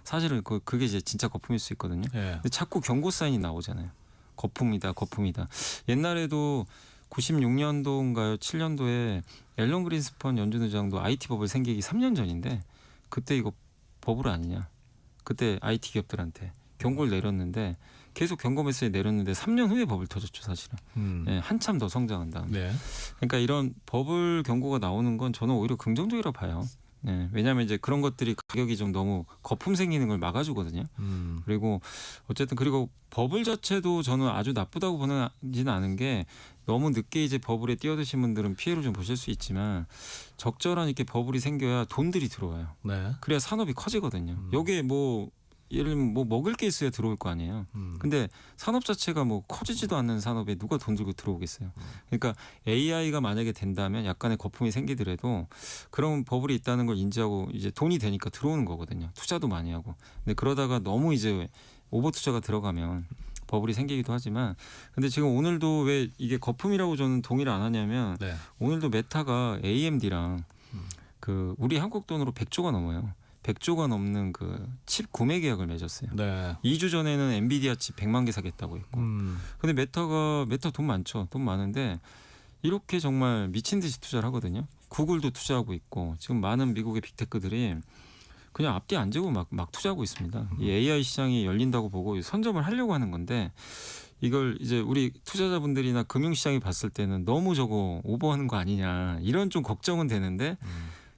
사실은 그게 이제 진짜 거품일 수 있거든요. 예. 근데 자꾸 경고 사인이 나오잖아요. 거품이다. 옛날에도 96년도인가요? 7년도에 앨런 그린스펀 연준 의장도 IT 법을 생기기 3년 전인데 그때 이거 버블 아니냐. 그때 IT 기업들한테 경고를 내렸는데 계속 경고 메시지 내렸는데 3년 후에 버블 터졌죠 사실은. 예, 한참 더 성장한 다음에. 네. 그러니까 이런 버블 경고가 나오는 건 저는 오히려 긍정적이라고 봐요. 네, 왜냐하면 이제 그런 것들이 가격이 좀 너무 거품 생기는 걸 막아주거든요. 그리고 어쨌든 그리고 버블 자체도 저는 아주 나쁘다고 보지는 않은 게 너무 늦게 이제 버블에 뛰어드신 분들은 피해를 좀 보실 수 있지만 적절한 이렇게 버블이 생겨야 돈들이 들어와요. 네. 그래야 산업이 커지거든요. 여기에 뭐 예를 들면 뭐 먹을 게 있어야 들어올 거 아니에요. 근데 산업 자체가 뭐 커지지도 않는 산업에 누가 돈 들고 들어오겠어요. 그러니까 AI가 만약에 된다면 약간의 거품이 생기더라도 그런 버블이 있다는 걸 인지하고 이제 돈이 되니까 들어오는 거거든요. 투자도 많이 하고. 근데 그러다가 너무 이제 오버 투자가 들어가면 버블이 생기기도 하지만 근데 지금 오늘도 왜 이게 거품이라고 저는 동의를 안 하냐면 네. 오늘도 메타가 AMD랑 그 우리 한국 돈으로 100조가 넘어요. 100조가 넘는 그 칩 구매 계약을 맺었어요. 네. 2주 전에는 엔비디아 칩 100만 개 사겠다고 했고. 근데 메타 돈 많죠. 돈 많은데 이렇게 정말 미친 듯이 투자를 하거든요. 구글도 투자하고 있고 지금 많은 미국의 빅테크들이 그냥 앞뒤 안 재고 막 투자하고 있습니다. 이 AI 시장이 열린다고 보고 선점을 하려고 하는 건데 이걸 이제 우리 투자자분들이나 금융시장이 봤을 때는 너무 저거 오버하는 거 아니냐 이런 좀 걱정은 되는데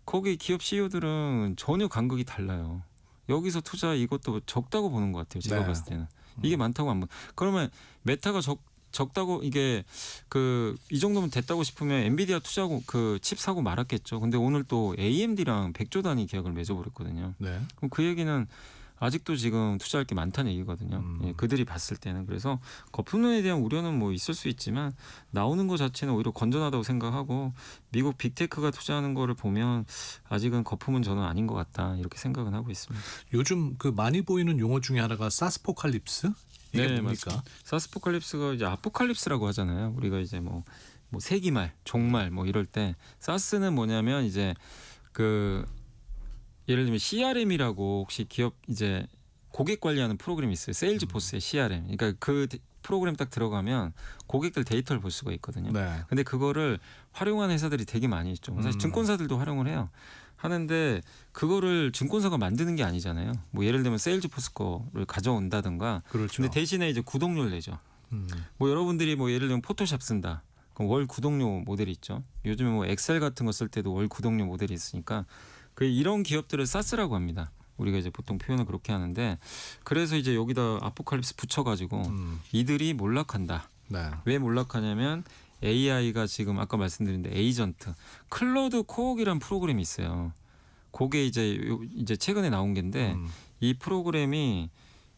거기 기업 CEO들은 전혀 간극이 달라요. 여기서 투자 이것도 적다고 보는 것 같아요. 제가 네. 봤을 때는. 이게 많다고 안 보. 그러면 메타가 적다고 이게 이 정도면 됐다고 싶으면 엔비디아 투자하고 그 칩 사고 말았겠죠. 근데 오늘 또 AMD랑 100조 단위 계약을 맺어버렸거든요. 네. 그럼 그 얘기는 아직도 지금 투자할 게 많다는 얘기거든요. 예, 그들이 봤을 때는. 그래서 거품론에 대한 우려는 뭐 있을 수 있지만 나오는 것 자체는 오히려 건전하다고 생각하고 미국 빅테크가 투자하는 거를 보면 아직은 거품은 저는 아닌 것 같다 이렇게 생각은 하고 있습니다. 요즘 그 많이 보이는 용어 중에 하나가 사스포칼립스? 이게 뭡니까? 맞습니다. 사스포칼립스가 이제 아포칼립스라고 하잖아요. 우리가 이제 뭐 세기말, 종말 뭐 이럴 때 사스는 뭐냐면 이제 예를 들면 CRM이라고 혹시 기업 이제 고객 관리하는 프로그램이 있어요. 세일즈포스의 CRM. 그러니까 그 프로그램 딱 들어가면 고객들 데이터를 볼 수가 있거든요. 네. 근데 그거를 활용하는 회사들이 되게 많이 있죠. 사실 증권사들도 활용을 해요. 하는데 그거를 증권사가 만드는 게 아니잖아요. 뭐 예를 들면 세일즈포스 거를 가져온다든가. 그렇죠. 근데 대신에 이제 구독료를 내죠. 뭐 여러분들이 뭐 예를 들면 포토샵 쓴다. 그럼 월 구독료 모델이 있죠. 요즘에 뭐 엑셀 같은 거 쓸 때도 월 구독료 모델이 있으니까 이런 기업들을 사스라고 합니다. 우리가 이제 보통 표현을 그렇게 하는데 그래서 이제 여기다 아포칼립스 붙여가지고 이들이 몰락한다. 네. 왜 몰락하냐면 AI가 지금 아까 말씀드린 에이전트 클로드 코옥이라는 프로그램이 있어요. 그게 이제 최근에 나온 게인데 이 프로그램이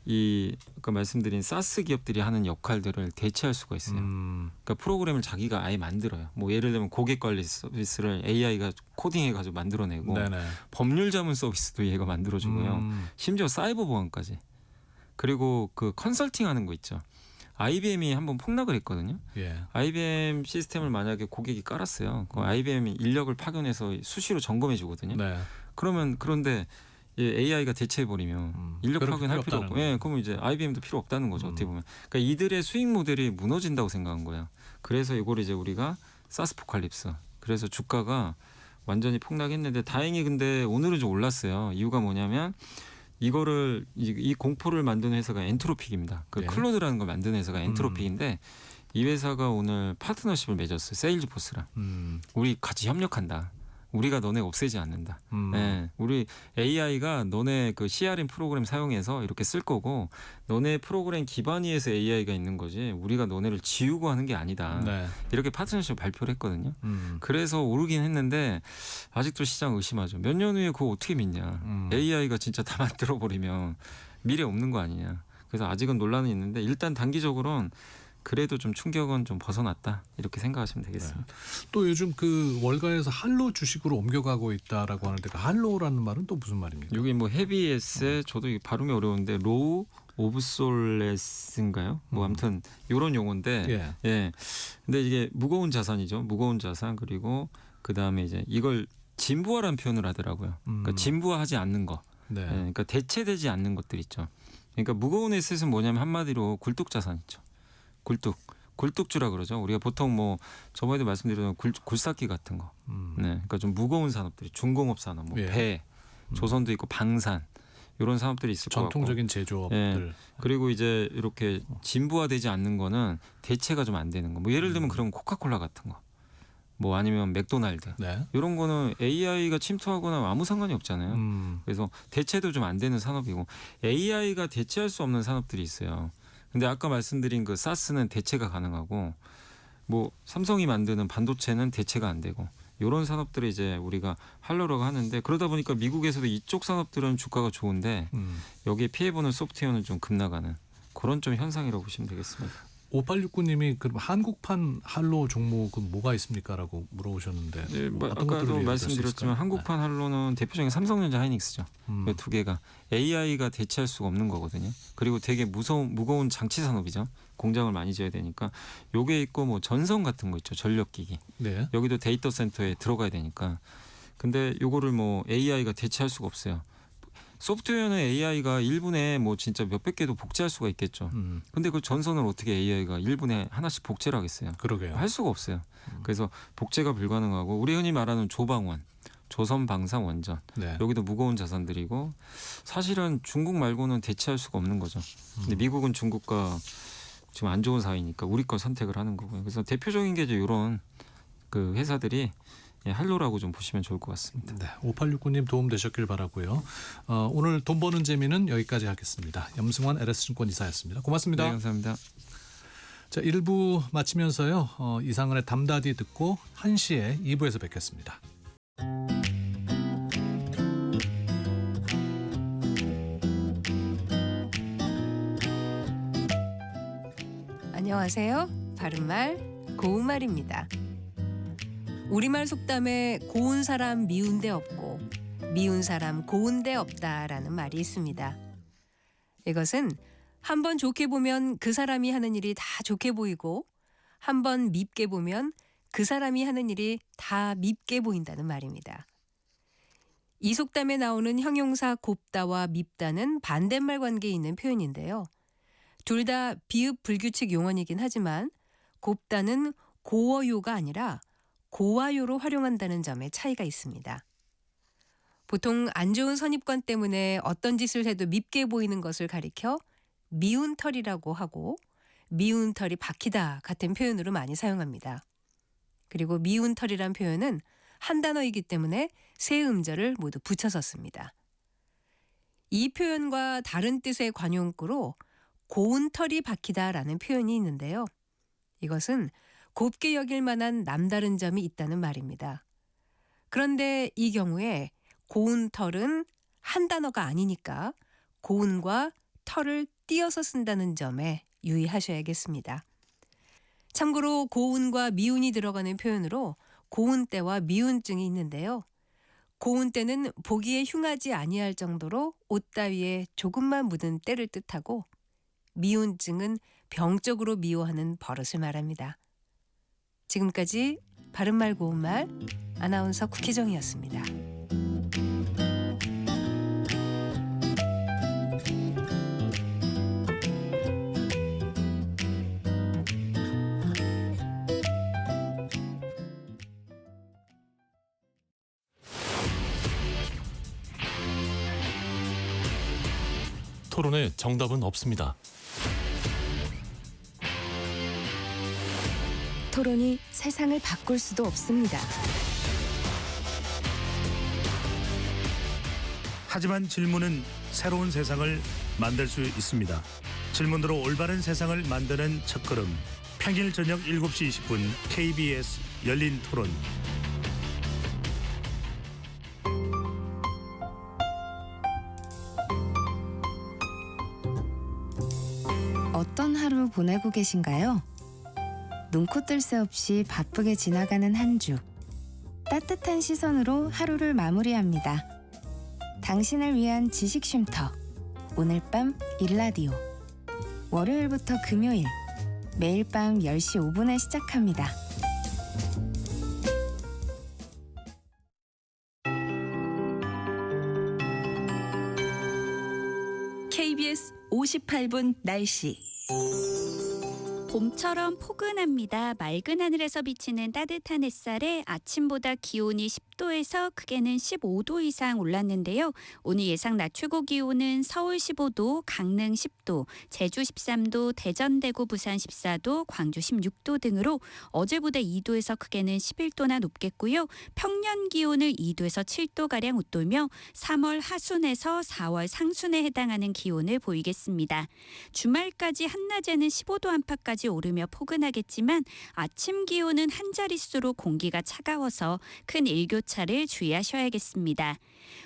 이 아까 말씀드린 사스 기업들이 하는 역할들을 대체할 수가 있어요. 그러니까 프로그램을 자기가 아예 만들어요. 뭐 예를 들면 고객 관리 서비스를 AI가 코딩해가지고 만들어내고 네네. 법률 자문 서비스도 얘가 만들어주고요. 심지어 사이버 보안까지. 그리고 그 컨설팅하는 거 있죠. IBM이 한번 폭락을 했거든요. 예. IBM 시스템을 만약에 고객이 깔았어요. 그 IBM이 인력을 파견해서 수시로 점검해 주거든요. 네. 그런데 AI가 대체해버리면 인력 그럴 파견할 필요 필요 없고, 없다는 예, 그러면 이제 IBM도 필요 없다는 거죠. 어떻게 보면. 그러니까 이들의 수익 모델이 무너진다고 생각한 거예요. 그래서 이걸 이제 우리가 사스포칼립스. 그래서 주가가 완전히 폭락했는데 다행히 근데 오늘은 좀 올랐어요. 이유가 뭐냐면 이거를 이 공포를 만드는 회사가 엔트로픽입니다. 그 예. 클로드라는 걸 만드는 회사가 엔트로픽인데 이 회사가 오늘 파트너십을 맺었어요. 세일즈포스랑. 우리 같이 협력한다. 우리가 너네 없애지 않는다. 네, 우리 AI가 너네 그 CRM 프로그램 사용해서 이렇게 쓸 거고 너네 프로그램 기반 위에서 AI가 있는 거지 우리가 너네를 지우고 하는 게 아니다. 네. 이렇게 파트너십을 발표를 했거든요. 그래서 오르긴 했는데 아직도 시장 의심하죠. 몇 년 후에 그거 어떻게 믿냐. AI가 진짜 다 만들어버리면 미래 없는 거 아니냐. 그래서 아직은 논란은 있는데 일단 단기적으로는 그래도 좀 충격은 좀 벗어났다 이렇게 생각하시면 되겠습니다. 또 요즘 그 월가에서 할로 주식으로 옮겨가고 있다라고 하는데 그 할로라는 말은 또 무슨 말입니까? 여기 뭐 헤비에스에 저도 이게 발음이 어려운데 로우 오브솔레스인가요? 뭐 아무튼 이런 용어인데 예. 예. 근데 이게 무거운 자산이죠. 무거운 자산 그리고 그 다음에 이제 이걸 진부화라는 표현을 하더라고요. 그러니까 진부화하지 않는 거. 네. 예. 그러니까 대체되지 않는 것들 있죠. 그러니까 무거운 에셋은 뭐냐면 한마디로 굴뚝 자산 있죠. 굴뚝주라 그러죠. 우리가 보통 뭐 저번에도 말씀드렸던 굴삭기 같은 거. 네, 그러니까 좀 무거운 산업들이 중공업 산업, 뭐 예. 배, 조선도 있고 방산 이런 산업들이 있을 것 같고. 전통적인 제조업들. 예. 그리고 이제 이렇게 진부화되지 않는 거는 대체가 좀 안 되는 거. 뭐 예를 들면 그런 코카콜라 같은 거. 뭐 아니면 맥도날드. 네. 이런 거는 AI가 침투하거나 아무 상관이 없잖아요. 그래서 대체도 좀 안 되는 산업이고 AI가 대체할 수 없는 산업들이 있어요. 근데 아까 말씀드린 그 사스는 대체가 가능하고 뭐 삼성이 만드는 반도체는 대체가 안 되고 이런 산업들을 이제 우리가 할로라고 하는데 그러다 보니까 미국에서도 이쪽 산업들은 주가가 좋은데 여기에 피해보는 소프트웨어는 좀 급나가는 그런 좀 현상이라고 보시면 되겠습니다. 5869님이 그럼 한국판 할로 종목은 뭐가 있습니까라고 물어보셨는데 네, 뭐 어떤 아까도 것들을 말씀드렸지만 한국판 할로는 대표적인 삼성전자 하이닉스죠. 이 두 개가 AI가 대체할 수가 없는 거거든요. 그리고 되게 무거운 장치 산업이죠. 공장을 많이 지어야 되니까 요게 있고 뭐 전선 같은 거 있죠. 전력기기. 네. 여기도 데이터 센터에 들어가야 되니까. 근데 요거를 뭐 AI가 대체할 수가 없어요. 소프트웨어는 AI가 1분에 뭐 진짜 몇백 개도 복제할 수가 있겠죠. 근데 그 전선을 어떻게 AI가 1분에 하나씩 복제를 하겠어요? 그러게요. 할 수가 없어요. 그래서 복제가 불가능하고 우리 흔히 말하는 조방원, 조선방사원전 네. 여기도 무거운 자산들이고 사실은 중국 말고는 대체할 수가 없는 거죠. 근데 미국은 중국과 지금 안 좋은 사이니까 우리 거 선택을 하는 거고요. 그래서 대표적인 게 이제 이런 그 회사들이 할로라고 좀 보시면 좋을 것 같습니다. 네, 5869님 도움 되셨길 바라고요. 오늘 돈 버는 재미는 여기까지 하겠습니다. 염승환 LS증권 이사였습니다. 고맙습니다. 네, 감사합니다. 자, 1부 마치면서요. 이상은의 담다디 듣고 1시에 2부에서 뵙겠습니다. 안녕하세요. 바른말 고운말입니다. 우리말 속담에 고운 사람 미운 데 없고 미운 사람 고운 데 없다라는 말이 있습니다. 이것은 한번 좋게 보면 그 사람이 하는 일이 다 좋게 보이고 한번 밉게 보면 그 사람이 하는 일이 다 밉게 보인다는 말입니다. 이 속담에 나오는 형용사 곱다와 밉다는 반대말 관계에 있는 표현인데요. 둘 다 비읍 불규칙 용언이긴 하지만 곱다는 고어요가 아니라 고와요로 활용한다는 점에 차이가 있습니다. 보통 안 좋은 선입관 때문에 어떤 짓을 해도 밉게 보이는 것을 가리켜 미운 털이라고 하고 미운 털이 박히다 같은 표현으로 많이 사용합니다. 그리고 미운 털이란 표현은 한 단어이기 때문에 세 음절을 모두 붙여서 씁니다. 이 표현과 다른 뜻의 관용구로 고운 털이 박히다라는 표현이 있는데요. 이것은 곱게 여길 만한 남다른 점이 있다는 말입니다. 그런데 이 경우에 고운 털은 한 단어가 아니니까 고운과 털을 띄어서 쓴다는 점에 유의하셔야겠습니다. 참고로 고운과 미운이 들어가는 표현으로 고운때와 미운증이 있는데요. 고운때는 보기에 흉하지 아니할 정도로 옷 따위에 조금만 묻은 때를 뜻하고, 미운증은 병적으로 미워하는 버릇을 말합니다. 지금까지 바른말 고운말 아나운서 국희정이었습니다. 토론에 정답은 없습니다. 토론이 세상을 바꿀 수도 없습니다. 하지만 질문은 새로운 세상을 만들 수 있습니다. 질문으로 올바른 세상을 만드는 첫걸음. 평일 저녁 7시 20분 KBS 열린 토론. 어떤 하루 보내고 계신가요? 눈코 뜰 새 없이 바쁘게 지나가는 한 주. 따뜻한 시선으로 하루를 마무리합니다. 당신을 위한 지식 쉼터. 오늘 밤 일라디오. 월요일부터 금요일. 매일 밤 10시 5분에 시작합니다. KBS 58분 날씨. 봄처럼 포근합니다. 맑은 하늘에서 비치는 따뜻한 햇살에 아침보다 기온이 10도에서 크게는 15도 이상 올랐는데요. 오늘 예상 낮 최고 기온은 서울 15도, 강릉 10도, 제주 13도, 대전, 대구, 부산 14도, 광주 16도 등으로 어제보다 2도에서 크게는 11도나 높겠고요. 평년 기온을 2도에서 7도가량 웃돌며 3월 하순에서 4월 상순에 해당하는 기온을 보이겠습니다. 주말까지 한낮에는 15도 안팎까지 오르며 포근하겠지만 아침 기온은 한 자릿수로 공기가 차가워서 큰 일교차를 주의하셔야겠습니다.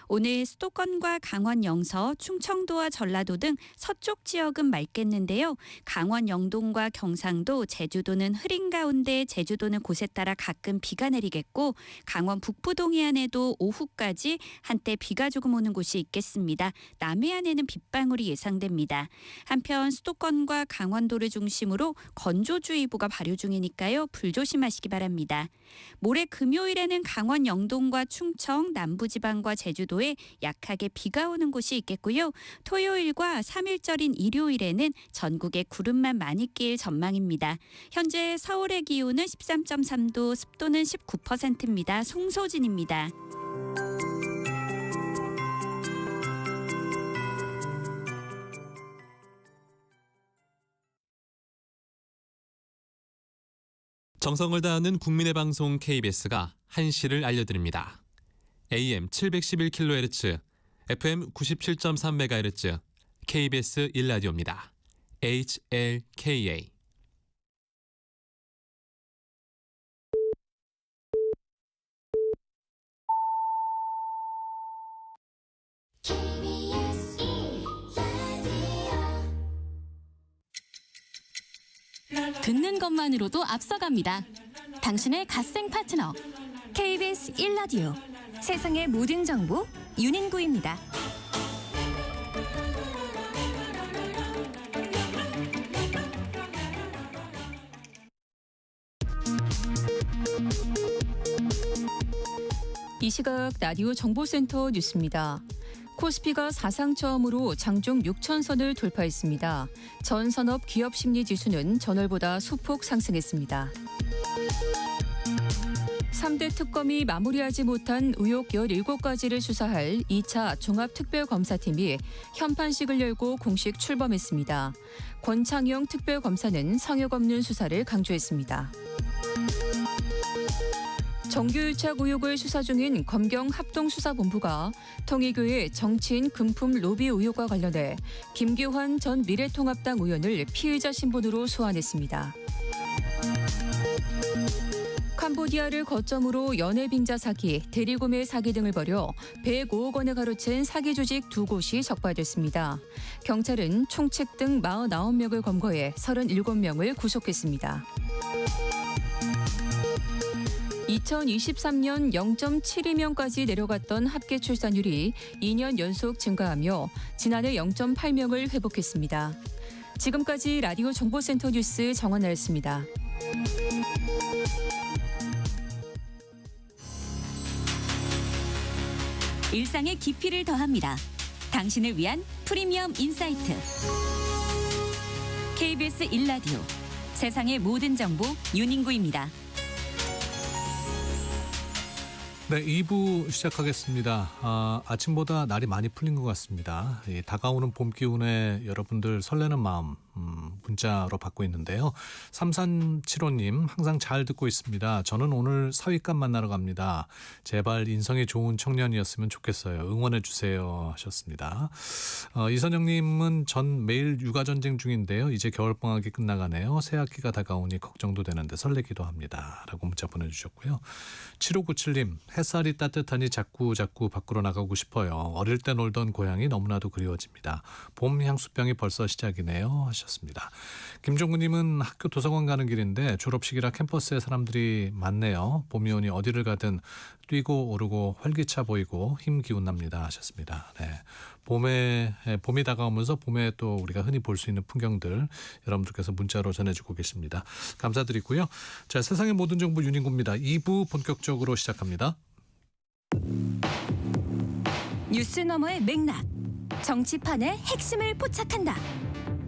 오늘 수도권과 강원 영서, 충청도와 전라도 등 서쪽 지역은 맑겠는데요. 강원 영동과 경상도, 제주도는 흐린 가운데 제주도는 곳에 따라 가끔 비가 내리겠고, 강원 북부 동해안에도 오후까지 한때 비가 조금 오는 곳이 있겠습니다. 남해안에는 빗방울이 예상됩니다. 한편 수도권과 강원도를 중심으로 건조주의보가 발효 중이니까요. 불조심하시기 바랍니다. 모레 금요일에는 강원 영동과 충청, 남부지방과 제주도에 약하게 비가 오는 곳이 있겠고요. 토요일과 3일절인 일요일에는 전국에 구름만 많이 낄 전망입니다. 현재 서울의 기온은 13.3도, 습도는 19%입니다. 송소진입니다. 정성을 다하는 국민의 방송 KBS가 한시를 알려드립니다. AM 711kHz, FM 97.3MHz, KBS 1라디오입니다. HLKA. 듣는 것만으로도 앞서갑니다. 당신의 갓생 파트너 KBS 1라디오. 세상의 모든 정보 윤인구입니다. 이 시각 라디오 정보센터 뉴스입니다. 코스피가 사상 처음으로 장중 6,000선을 돌파했습니다. 전 산업 기업 심리 지수는 전월보다 소폭 상승했습니다. 3대 특검이 마무리하지 못한 의혹 17가지를 수사할 2차 종합특별검사팀이 현판식을 열고 공식 출범했습니다. 권창용 특별검사는 성역 없는 수사를 강조했습니다. 정규유착 의혹을 수사 중인 검경 합동수사본부가 통일교의 정치인 금품 로비 의혹과 관련해 김기환 전 미래통합당 의원을 피의자 신분으로 소환했습니다. 캄보디아를 거점으로 연예빙자 사기, 대리구매 사기 등을 벌여 105억 원에 가로챈 사기 조직 2곳이 적발됐습니다. 경찰은 총책 등 49명을 검거해 37명을 구속했습니다. 2023년 0.72명까지 내려갔던 합계 출산율이 2년 연속 증가하며 지난해 0.8명을 회복했습니다. 지금까지 라디오 정보센터 뉴스 정원나였습니다. 일상의 깊이를 더합니다. 당신을 위한 프리미엄 인사이트. KBS 1라디오 세상의 모든 정보 윤인구입니다. 네, 2부 시작하겠습니다. 아침보다 날이 많이 풀린 것 같습니다. 다가오는 봄 기운에 여러분들 설레는 마음 문자로 받고 있는데요. 3375님 항상 잘 듣고 있습니다. 저는 오늘 사위감 만나러 갑니다. 제발 인성이 좋은 청년이었으면 좋겠어요. 응원해 주세요 하셨습니다. 이선영님은 전 매일 육아전쟁 중인데요. 이제 겨울방학이 끝나가네요. 새학기가 다가오니 걱정도 되는데 설레기도 합니다. 라고 문자 보내주셨고요. 7597님 햇살이 따뜻하니 자꾸 밖으로 나가고 싶어요. 어릴 때 놀던 고향이 너무나도 그리워집니다. 봄 향수병이 벌써 시작이네요 하셨습니다. 김종구님은 학교 도서관 가는 길인데 졸업식이라 캠퍼스에 사람들이 많네요. 봄이 오니 어디를 가든 뛰고 오르고 활기차 보이고 힘 기운납니다 하셨습니다. 네. 봄이 다가오면서 봄에 또 우리가 흔히 볼 수 있는 풍경들 여러분들께서 문자로 전해주고 계십니다. 감사드리고요. 자, 세상의 모든 정보 윤인구입니다. 2부 본격적으로 시작합니다. 뉴스 너머의 맥락, 정치판의 핵심을 포착한다.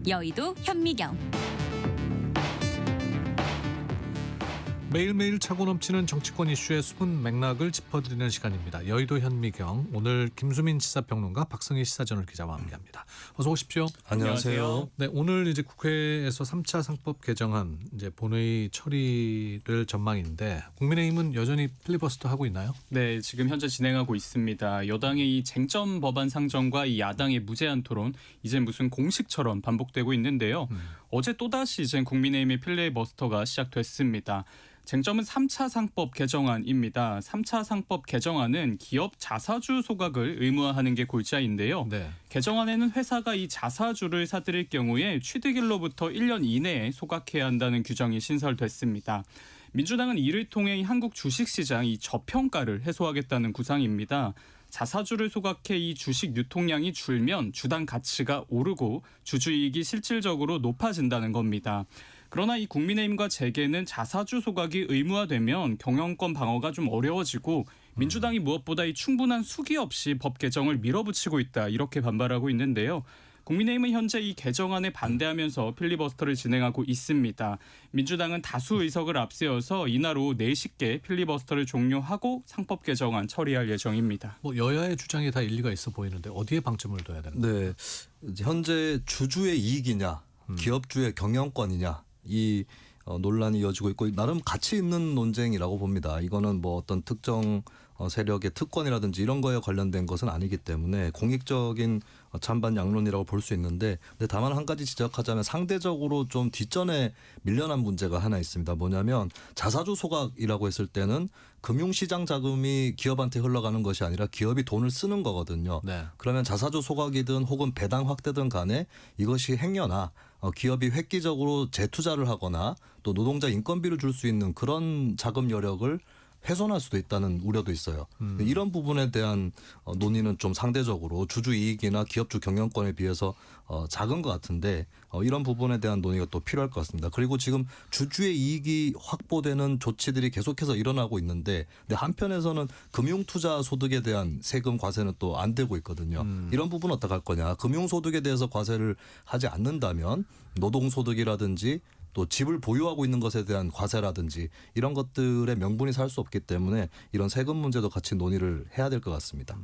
여의도 현미경. 매일매일 차고 넘치는 정치권 이슈의 숨은 맥락을 짚어드리는 시간입니다. 여의도 현미경. 오늘 김수민 시사평론가 박성희 시사저널 기자와 함께합니다. 어서 오십시오. 안녕하세요. 네, 오늘 이제 국회에서 3차 상법 개정안 이제 본회의 처리될 전망인데 국민의힘은 여전히 필리버스터 하고 있나요? 네, 지금 현재 진행하고 있습니다. 여당의 이 쟁점 법안 상정과 이 야당의 무제한 토론 이제 무슨 공식처럼 반복되고 있는데요. 어제 또다시 이제 국민의힘의 필리버스터가 시작됐습니다. 쟁점은 3차 상법 개정안입니다. 3차 상법 개정안은 기업 자사주 소각을 의무화하는 게 골자인데요. 네. 개정안에는 회사가 이 자사주를 사들일 경우에 취득일로부터 1년 이내에 소각해야 한다는 규정이 신설됐습니다. 민주당은 이를 통해 한국 주식시장 이 저평가를 해소하겠다는 구상입니다. 자사주를 소각해 이 주식 유통량이 줄면 주당 가치가 오르고 주주이익이 실질적으로 높아진다는 겁니다. 그러나 이 국민의힘과 재계는 자사주 소각이 의무화되면 경영권 방어가 좀 어려워지고 민주당이 무엇보다 이 충분한 수기 없이 법 개정을 밀어붙이고 있다 이렇게 반발하고 있는데요. 국민의힘은 현재 이 개정안에 반대하면서 필리버스터를 진행하고 있습니다. 민주당은 다수 의석을 앞세워서 이날 오후 4시께 필리버스터를 종료하고 상법 개정안 처리할 예정입니다. 뭐 여야의 주장이 다 일리가 있어 보이는데 어디에 방점을 둬야 되나요? 네, 현재 주주의 이익이냐, 기업주의 경영권이냐 이 논란이 이어지고 있고 나름 가치 있는 논쟁이라고 봅니다. 이거는 뭐 어떤 특정 세력의 특권이라든지 이런 거에 관련된 것은 아니기 때문에 공익적인 찬반 양론이라고 볼 수 있는데 근데 다만 한 가지 지적하자면 상대적으로 좀 뒷전에 밀려난 문제가 하나 있습니다. 뭐냐면 자사주 소각이라고 했을 때는 금융시장 자금이 기업한테 흘러가는 것이 아니라 기업이 돈을 쓰는 거거든요. 네. 그러면 자사주 소각이든 혹은 배당 확대든 간에 이것이 행여나 기업이 획기적으로 재투자를 하거나 또 노동자 인건비를 줄 수 있는 그런 자금 여력을 훼손할 수도 있다는 우려도 있어요. 이런 부분에 대한 논의는 좀 상대적으로 주주 이익이나 기업주 경영권에 비해서 작은 것 같은데 이런 부분에 대한 논의가 또 필요할 것 같습니다. 그리고 지금 주주의 이익이 확보되는 조치들이 계속해서 일어나고 있는데 근데 한편에서는 금융투자 소득에 대한 세금 과세는 또 안 되고 있거든요. 이런 부분 어떻게 할 거냐. 금융소득에 대해서 과세를 하지 않는다면 노동소득이라든지 또 집을 보유하고 있는 것에 대한 과세라든지 이런 것들의 명분이 살 수 없기 때문에 이런 세금 문제도 같이 논의를 해야 될 것 같습니다.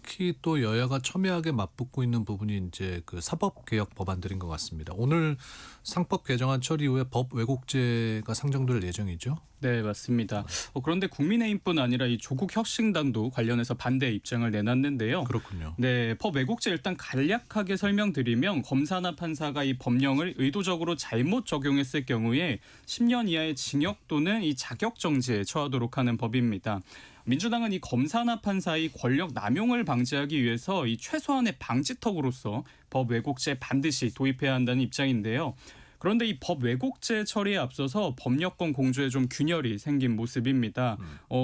특히 또 여야가 첨예하게 맞붙고 있는 부분이 이제 그 사법 개혁 법안들인 것 같습니다. 오늘 상법 개정안 처리 이후에 법 왜곡죄가 상정될 예정이죠. 네, 맞습니다. 그런데 국민의힘뿐 아니라 이 조국 혁신당도 관련해서 반대 입장을 내놨는데요. 그렇군요. 네, 법 왜곡죄 일단 간략하게 설명드리면 검사나 판사가 이 법령을 의도적으로 잘못 적용했을 경우에 10년 이하의 징역 또는 이 자격 정지에 처하도록 하는 법입니다. 민주당은 이 검사나 판사의 권력 남용을 방지하기 위해서 이 최소한의 방지턱으로서 법 왜곡죄 반드시 도입해야 한다는 입장인데요. 그런데 이 법 왜곡죄 처리에 앞서서 법력권 공조에 좀 균열이 생긴 모습입니다.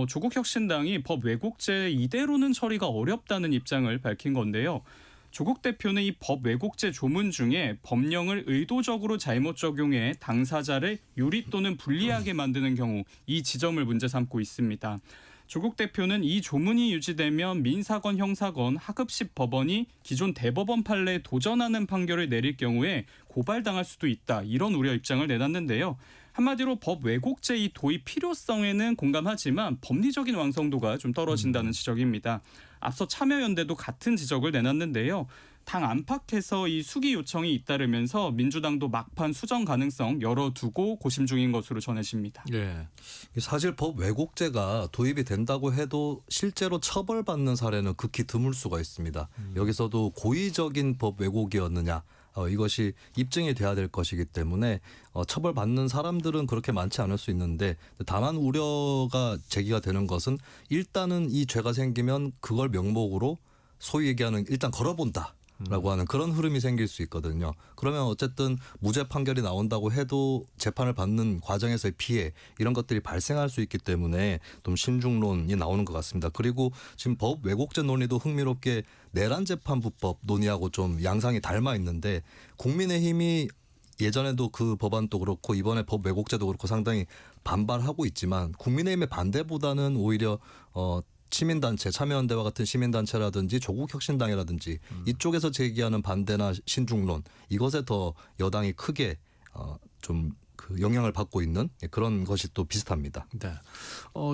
조국 혁신당이 법 왜곡죄 이대로는 처리가 어렵다는 입장을 밝힌 건데요. 조국 대표는 이 법 왜곡죄 조문 중에 법령을 의도적으로 잘못 적용해 당사자를 유리 또는 불리하게 만드는 경우 이 지점을 문제 삼고 있습니다. 조국 대표는 이 조문이 유지되면 민사건, 형사건, 하급식 법원이 기존 대법원 판례에 도전하는 판결을 내릴 경우에 고발당할 수도 있다. 이런 우려 입장을 내놨는데요. 한마디로 법 왜곡죄 이 도입 필요성에는 공감하지만 법리적인 완성도가 좀 떨어진다는 지적입니다. 앞서 참여연대도 같은 지적을 내놨는데요. 당 안팎에서 이 수기 요청이 잇따르면서 민주당도 막판 수정 가능성 열어두고 고심 중인 것으로 전해집니다. 예. 사실 법 왜곡죄가 도입이 된다고 해도 실제로 처벌받는 사례는 극히 드물 수가 있습니다. 여기서도 고의적인 법 왜곡이었느냐 이것이 입증이 돼야 될 것이기 때문에 처벌받는 사람들은 그렇게 많지 않을 수 있는데 다만 우려가 제기가 되는 것은 일단은 이 죄가 생기면 그걸 명목으로 소위 얘기하는 일단 걸어본다. 라고 하는 그런 흐름이 생길 수 있거든요. 그러면 어쨌든 무죄 판결이 나온다고 해도 재판을 받는 과정에서의 피해 이런 것들이 발생할 수 있기 때문에 좀 신중론이 나오는 것 같습니다. 그리고 지금 법 왜곡죄 논의도 흥미롭게 내란재판부법 논의하고 좀 양상이 닮아 있는데 국민의힘이 예전에도 그 법안도 그렇고 이번에 법 왜곡죄도 그렇고 상당히 반발하고 있지만 국민의힘의 반대보다는 오히려 시민단체, 참여연대와 같은 시민단체라든지 조국혁신당이라든지 이쪽에서 제기하는 반대나 신중론 이것에 더 여당이 크게 좀 그 영향을 받고 있는 그런 것이 또 비슷합니다. 네.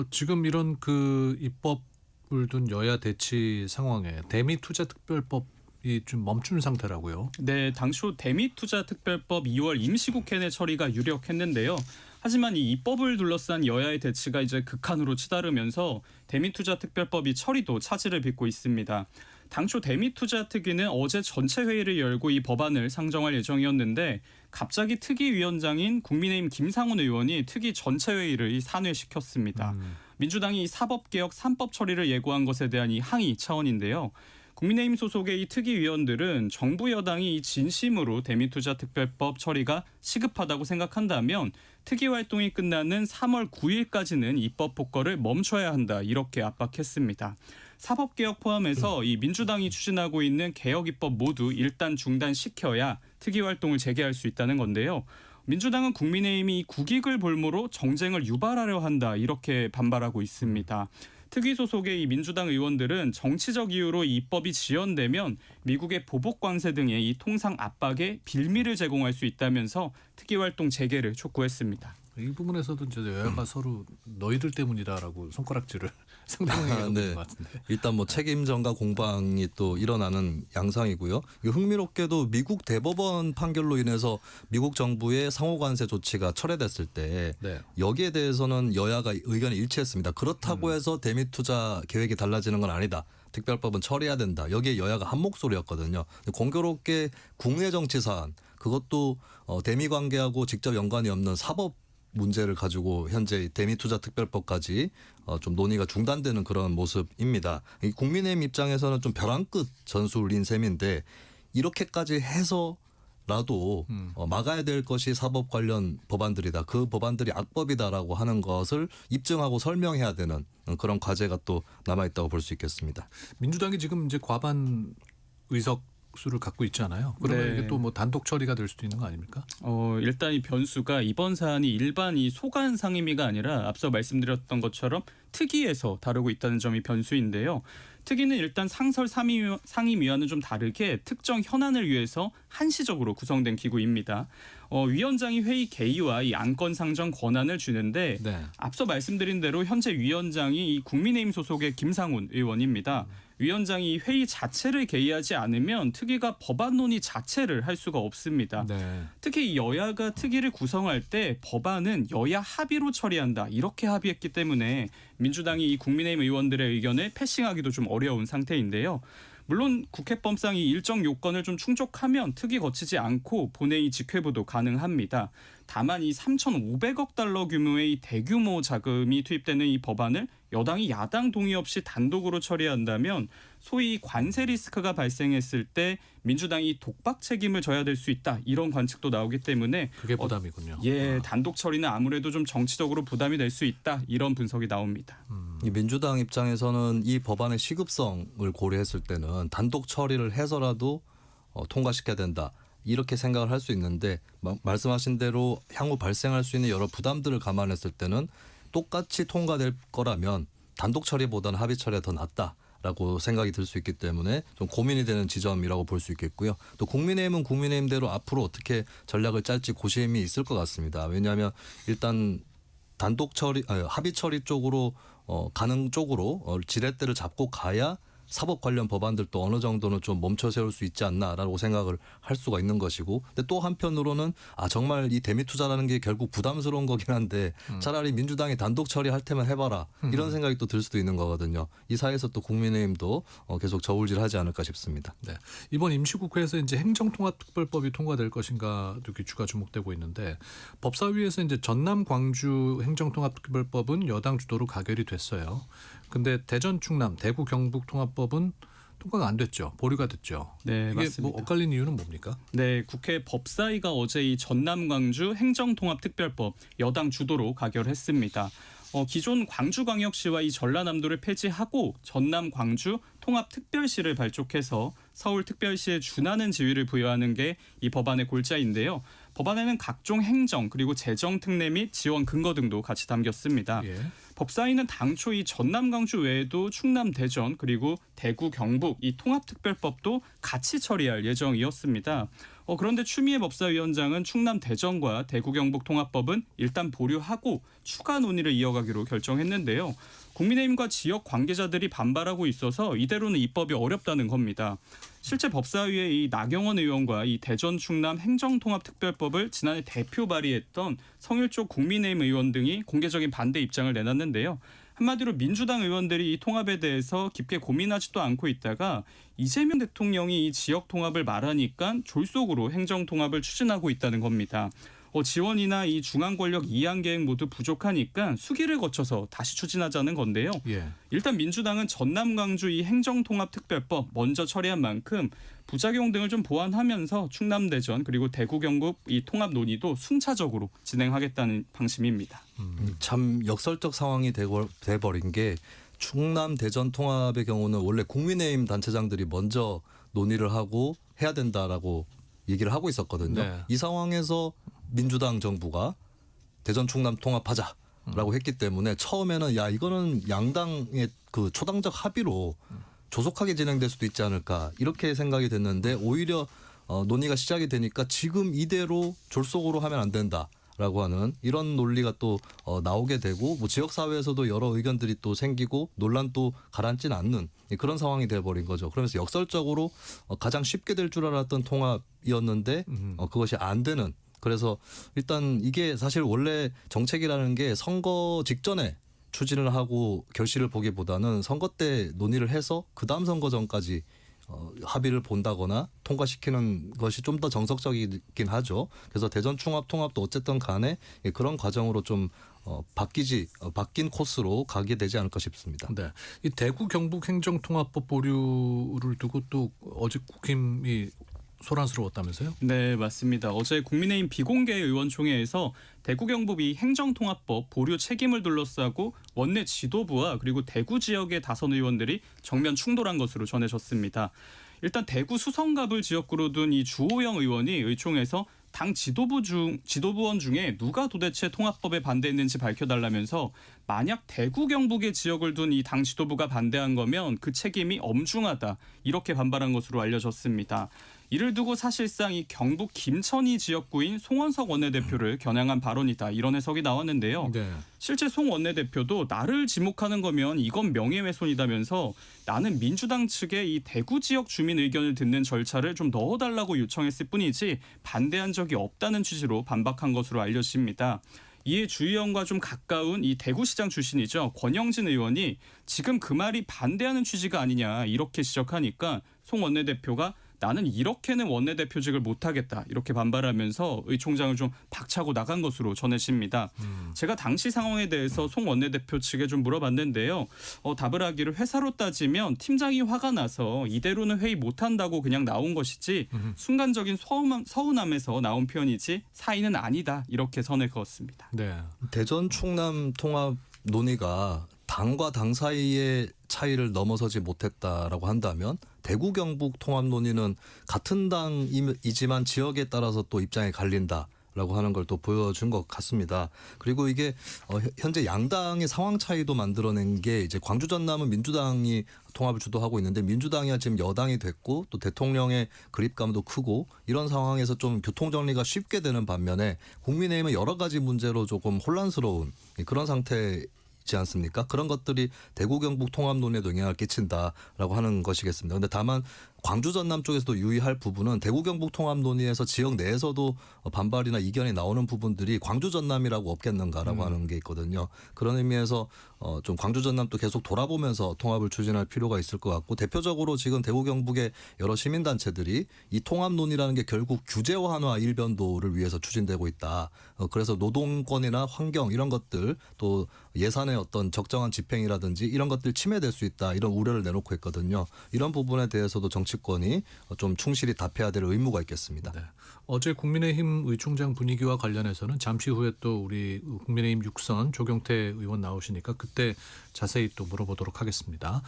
지금 이런 그 입법을 둔 여야 대치 상황에 대미투자특별법이 좀 멈춘 상태라고요. 네, 당초 대미투자특별법 2월 임시국회 내 처리가 유력했는데요. 하지만 이 입법을 둘러싼 여야의 대치가 이제 극한으로 치달으면서 대미투자특별법이 처리도 차질을 빚고 있습니다. 당초 대미투자특위는 어제 전체 회의를 열고 이 법안을 상정할 예정이었는데 갑자기 특위위원장인 국민의힘 김상훈 의원이 특위 전체 회의를 산회시켰습니다. 민주당이 이 사법개혁 3법 처리를 예고한 것에 대한 이 항의 차원인데요. 국민의힘 소속의 이 특위위원들은 정부 여당이 진심으로 대미투자특별법 처리가 시급하다고 생각한다면 특위 활동이 끝나는 3월 9일까지는 입법 폭거를 멈춰야 한다 이렇게 압박했습니다. 사법개혁 포함해서 이 민주당이 추진하고 있는 개혁 입법 모두 일단 중단시켜야 특위 활동을 재개할 수 있다는 건데요. 민주당은 국민의힘이 국익을 볼모로 정쟁을 유발하려 한다 이렇게 반발하고 있습니다. 특위 소속의 이 민주당 의원들은 정치적 이유로 이 입법이 지연되면 미국의 보복 관세 등의 이 통상 압박에 빌미를 제공할 수 있다면서 특위 활동 재개를 촉구했습니다. 이 부분에서도 이제 여야가 서로 너희들 때문이다라고 손가락질을 상당히 하는 네. 것 같은데. 일단 뭐 책임전가 공방이 또 일어나는 양상이고요. 흥미롭게도 미국 대법원 판결로 인해서 미국 정부의 상호관세 조치가 철회됐을 때 네. 여기에 대해서는 여야가 의견이 일치했습니다. 그렇다고 해서 대미투자 계획이 달라지는 건 아니다. 특별법은 처리해야 된다. 여기에 여야가 한 목소리였거든요. 공교롭게 국내 정치 사안 그것도 대미 관계하고 직접 연관이 없는 사법 문제를 가지고 현재 대미투자특별법까지 좀 논의가 중단되는 그런 모습입니다. 이 국민의힘 입장에서는 좀 벼랑 끝 전술인 셈인데 이렇게까지 해서라도 막아야 될 것이 사법 관련 법안들이다. 그 법안들이 악법이다라고 하는 것을 입증하고 설명해야 되는 그런 과제가 또 남아있다고 볼 수 있겠습니다. 민주당이 지금 이제 과반 의석 수를 갖고 있잖아요. 그러면 네. 이게 또 뭐 단독 처리가 될 수도 있는 거 아닙니까? 일단 이 변수가 이번 사안이 일반 이 소관 상임위가 아니라 앞서 말씀드렸던 것처럼 특위에서 다루고 있다는 점이 변수인데요. 특위는 일단 상설 상임위와는 좀 다르게 특정 현안을 위해서 한시적으로 구성된 기구입니다. 위원장이 회의 개의와 이 안건 상정 권한을 주는데 네. 앞서 말씀드린 대로 현재 위원장이 이 국민의힘 소속의 김상훈 의원입니다. 위원장이 회의 자체를 개의하지 않으면 특위가 법안 논의 자체를 할 수가 없습니다. 네. 특히 여야가 특위를 구성할 때 법안은 여야 합의로 처리한다 이렇게 합의했기 때문에 민주당이 이 국민의힘 의원들의 의견을 패싱하기도 좀 어려운 상태인데요. 물론 국회법상이 일정 요건을 좀 충족하면 특위 거치지 않고 본회의 직회부도 가능합니다. 다만 이 3,500억 달러 규모의 이 대규모 자금이 투입되는 이 법안을 여당이 야당 동의 없이 단독으로 처리한다면 소위 관세 리스크가 발생했을 때 민주당이 독박 책임을 져야 될 수 있다 이런 관측도 나오기 때문에 그게 부담이군요. 단독 처리는 아무래도 좀 정치적으로 부담이 될 수 있다 이런 분석이 나옵니다. 이 민주당 입장에서는 이 법안의 시급성을 고려했을 때는 단독 처리를 해서라도 통과시켜야 된다. 이렇게 생각을 할 수 있는데 말씀하신 대로 향후 발생할 수 있는 여러 부담들을 감안했을 때는 똑같이 통과될 거라면 단독 처리보다는 합의 처리가 더 낫다라고 생각이 들 수 있기 때문에 좀 고민이 되는 지점이라고 볼 수 있겠고요. 또 국민의힘은 국민의힘대로 앞으로 어떻게 전략을 짤지 고심이 있을 것 같습니다. 왜냐하면 일단 단독 처리, 합의 처리 쪽으로 가는 쪽으로 지렛대를 잡고 가야 사법 관련 법안들도 어느 정도는 좀 멈춰 세울 수 있지 않나라고 생각을 할 수가 있는 것이고, 근데 또 한편으로는 정말 이 대미 투자라는 게 결국 부담스러운 거긴 한데 차라리 민주당이 단독 처리할 테면 해봐라 이런 생각이 또 들 수도 있는 거거든요. 이 사이에서 또 국민의힘도 계속 저울질하지 않을까 싶습니다. 네. 이번 임시국회에서 이제 행정통합특별법이 통과될 것인가 귀추가 주목되고 있는데 법사위에서 이제 전남 광주 행정통합특별법은 여당 주도로 가결이 됐어요. 근데 대전 충남 대구 경북 통합법은 통과가 안 됐죠. 보류가 됐죠. 네, 이게 맞습니다. 뭐 엇갈린 이유는 뭡니까? 네, 국회 법사위가 어제 이 전남 광주 행정통합특별법 여당 주도로 가결했습니다. 기존 광주광역시와 이 전라남도를 폐지하고 전남 광주 통합특별시를 발족해서 서울특별시에 준하는 지위를 부여하는 게 이 법안의 골자인데요. 법안에는 각종 행정 그리고 재정 특례 및 지원 근거 등도 같이 담겼습니다. 예. 법사위는 당초 이 전남 광주 외에도 충남 대전 그리고 대구 경북 이 통합특별법도 같이 처리할 예정이었습니다. 그런데 추미애 법사위원장은 충남 대전과 대구 경북 통합법은 일단 보류하고 추가 논의를 이어가기로 결정했는데요. 국민의힘과 지역 관계자들이 반발하고 있어서 이대로는 입법이 어렵다는 겁니다. 실제 법사위의 이 나경원 의원과 이 대전 충남 행정통합특별법을 지난해 대표 발의했던 성일조 국민의힘 의원 등이 공개적인 반대 입장을 내놨는데요. 한마디로 민주당 의원들이 이 통합에 대해서 깊게 고민하지도 않고 있다가 이재명 대통령이 이 지역 통합을 말하니까 졸속으로 행정 통합을 추진하고 있다는 겁니다. 지원이나 이 중앙 권력 이양 계획 모두 부족하니까 수기를 거쳐서 다시 추진하자는 건데요. 예. 일단 민주당은 전남 광주 이 행정통합특별법 먼저 처리한 만큼 부작용 등을 좀 보완하면서 충남 대전 그리고 대구 경북 이 통합 논의도 순차적으로 진행하겠다는 방침입니다. 참 역설적 상황이 돼버린 게 충남 대전 통합의 경우는 원래 국민의힘 단체장들이 먼저 논의를 하고 해야 된다라고 얘기를 하고 있었거든요. 네. 이 상황에서 민주당 정부가 대전 충남 통합하자라고 했기 때문에 처음에는 이거는 양당의 그 초당적 합의로 조속하게 진행될 수도 있지 않을까 이렇게 생각이 됐는데 오히려 논의가 시작이 되니까 지금 이대로 졸속으로 하면 안 된다라고 하는 이런 논리가 또 나오게 되고 뭐 지역사회에서도 여러 의견들이 또 생기고 논란도 가라앉지는 않는 그런 상황이 돼버린 거죠. 그러면서 역설적으로 가장 쉽게 될 줄 알았던 통합이었는데 그것이 안 되는, 그래서 일단 이게 사실 원래 정책이라는 게 선거 직전에 추진을 하고 결실을 보기보다는 선거 때 논의를 해서 그다음 선거 전까지 합의를 본다거나 통과시키는 것이 좀 더 정석적이긴 하죠. 그래서 대전 충합 통합도 어쨌든 간에 그런 과정으로 좀 바뀐 코스로 가게 되지 않을까 싶습니다. 네, 이 대구 경북 행정통합법 보류를 두고 또 어제 국힘이 소란스러웠다면서요? 네, 맞습니다. 어제 국민의힘 비공개 의원총회에서 대구 경북이 행정통합법 보류 책임을 둘러싸고 원내 지도부와 그리고 대구 지역의 다선 의원들이 정면 충돌한 것으로 전해졌습니다. 일단 대구 수성갑을 지역구로 둔 이 주호영 의원이 의총에서 당 지도부원 중에 누가 도대체 통합법에 반대했는지 밝혀달라면서 만약 대구 경북의 지역을 둔 이 당 지도부가 반대한 거면 그 책임이 엄중하다 이렇게 반발한 것으로 알려졌습니다. 이를 두고 사실상 이 경북 김천이 지역구인 송원석 원내대표를 겨냥한 발언이다. 이런 해석이 나왔는데요. 네. 실제 송 원내대표도 나를 지목하는 거면 이건 명예훼손이다면서 나는 민주당 측의 이 대구 지역 주민 의견을 듣는 절차를 좀 넣어달라고 요청했을 뿐이지 반대한 적이 없다는 취지로 반박한 것으로 알려집니다. 이에 주 의원과 좀 가까운 이 대구시장 출신이죠. 권영진 의원이 지금 그 말이 반대하는 취지가 아니냐 이렇게 지적하니까 송 원내대표가 나는 이렇게는 원내대표직을 못하겠다 이렇게 반발하면서 의총장을 좀 박차고 나간 것으로 전해집니다. 제가 당시 상황에 대해서 송 원내대표 측에 좀 물어봤는데요. 답을 하기를 회사로 따지면 팀장이 화가 나서 이대로는 회의 못한다고 그냥 나온 것이지 순간적인 서운함에서 나온 표현이지 사의는 아니다 이렇게 선을 그었습니다. 네. 대전 충남 통합 논의가 당과 당 사이의 차이를 넘어서지 못했다라고 한다면 대구 경북 통합 논의는 같은 당이지만 지역에 따라서 또 입장이 갈린다라고 하는 걸 또 보여준 것 같습니다. 그리고 이게 현재 양당의 상황 차이도 만들어낸 게 이제 광주 전남은 민주당이 통합을 주도하고 있는데 민주당이 지금 여당이 됐고 또 대통령의 그립감도 크고 이런 상황에서 좀 교통 정리가 쉽게 되는 반면에 국민의힘은 여러 가지 문제로 조금 혼란스러운 그런 상태이지 않습니까? 그런 것들이 대구 경북 통합 논의에도 영향을 끼친다라고 하는 것이겠습니다. 그런데 다만 광주 전남 쪽에서도 유의할 부분은 대구 경북 통합 논의에서 지역 내에서도 반발이나 이견이 나오는 부분들이 광주 전남이라고 없겠는가라고 하는 게 있거든요. 그런 의미에서 좀 광주 전남도 계속 돌아보면서 통합을 추진할 필요가 있을 것 같고 대표적으로 지금 대구 경북의 여러 시민단체들이 이 통합 논의라는 게 결국 규제 완화 일변도를 위해서 추진되고 있다. 그래서 노동권이나 환경 이런 것들 또 예산의 어떤 적정한 집행이라든지 이런 것들 침해될 수 있다. 이런 우려를 내놓고 있거든요. 이런 부분에 대해서도 정치권이 좀 충실히 답해야 될 의무가 있겠습니다. 네. 어제 국민의힘 의총장 분위기와 관련해서는 잠시 후에 또 우리 국민의힘 6선 조경태 의원 나오시니까 그때 자세히 또 물어보도록 하겠습니다.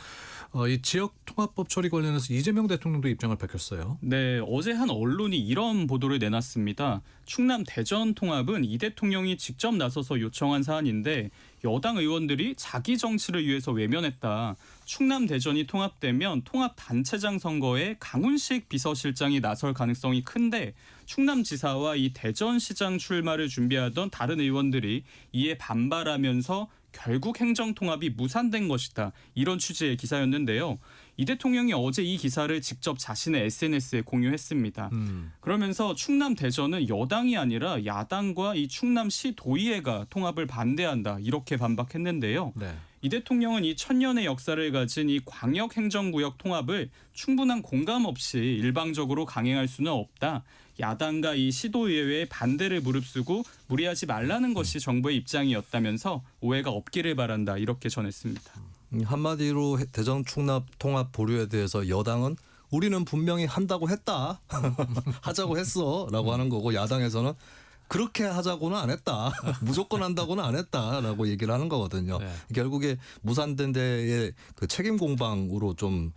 이 지역 통합법 처리 관련해서 이재명 대통령도 입장을 밝혔어요. 네, 어제 한 언론이 이런 보도를 내놨습니다. 충남 대전 통합은 이 대통령이 직접 나서서 요청한 사안인데 여당 의원들이 자기 정치를 위해서 외면했다. 충남 대전이 통합되면 통합단체장 선거에 강훈식 비서실장이 나설 가능성이 큰데 충남지사와 이 대전시장 출마를 준비하던 다른 의원들이 이에 반발하면서 결국 행정통합이 무산된 것이다. 이런 취지의 기사였는데요. 이 대통령이 어제 이 기사를 직접 자신의 SNS에 공유했습니다. 그러면서 충남 대전은 여당이 아니라 야당과 이 충남시 도의회가 통합을 반대한다. 이렇게 반박했는데요. 네. 이 대통령은 이 천년의 역사를 가진 이 광역행정구역 통합을 충분한 공감 없이 일방적으로 강행할 수는 없다. 야당과 이 시도의회의 반대를 무릅쓰고 무리하지 말라는 것이 정부의 입장이었다면서 오해가 없기를 바란다. 이렇게 전했습니다. 한마디로 대전 충남 통합 보류에 대해서 여당은 우리는 분명히 한다고 했다. 하자고 했어. 라고 하는 거고 야당에서는 그렇게 하자고는 안 했다. 무조건 한다고는 안 했다라고 얘기를 하는 거거든요. 네. 결국에 무산된 데의 그 책임 공방으로 좀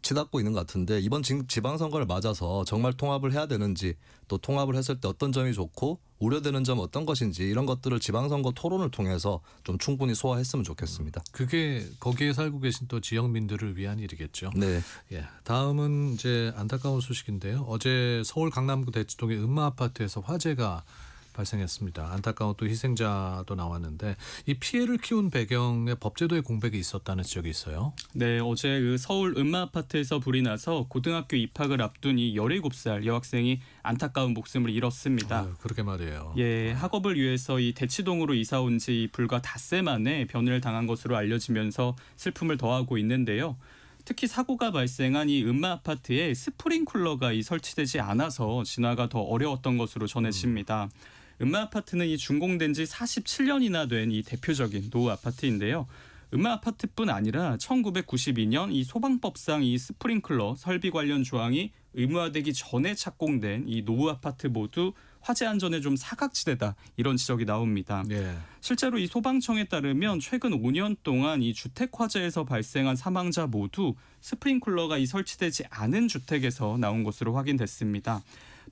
치닫고 있는 것 같은데 이번 지방선거를 맞아서 정말 통합을 해야 되는지 또 통합을 했을 때 어떤 점이 좋고 우려되는 점 어떤 것인지 이런 것들을 지방선거 토론을 통해서 좀 충분히 소화했으면 좋겠습니다. 그게 거기에 살고 계신 또 지역민들을 위한 일이겠죠. 네. 예, 다음은 이제 안타까운 소식인데요. 어제 서울 강남구 대치동의 음마 아파트에서 화재가 발생했습니다. 안타까운 또 희생자도 나왔는데 이 피해를 키운 배경에 법제도의 공백이 있었다는 지적이 있어요. 네, 어제 그 서울 음마 아파트에서 불이 나서 고등학교 입학을 앞둔 이 17살 여학생이 안타까운 목숨을 잃었습니다. 아유, 그러게 말이에요. 예, 학업을 위해서 이 대치동으로 이사 온 지 불과 닷새 만에 변을 당한 것으로 알려지면서 슬픔을 더하고 있는데요. 특히 사고가 발생한 이 음마 아파트에 스프링쿨러가 설치되지 않아서 진화가 더 어려웠던 것으로 전해집니다. 음마 아파트는 이 준공된 지 47년이나 된 이 대표적인 노후 아파트인데요. 음마 아파트뿐 아니라 1992년 이 소방법상 이 스프링클러 설비 관련 조항이 의무화되기 전에 착공된 이 노후 아파트 모두 화재 안전에 좀 사각지대다 이런 지적이 나옵니다. 예. 실제로 이 소방청에 따르면 최근 5년 동안 이 주택 화재에서 발생한 사망자 모두 스프링클러가 설치되지 않은 주택에서 나온 것으로 확인됐습니다.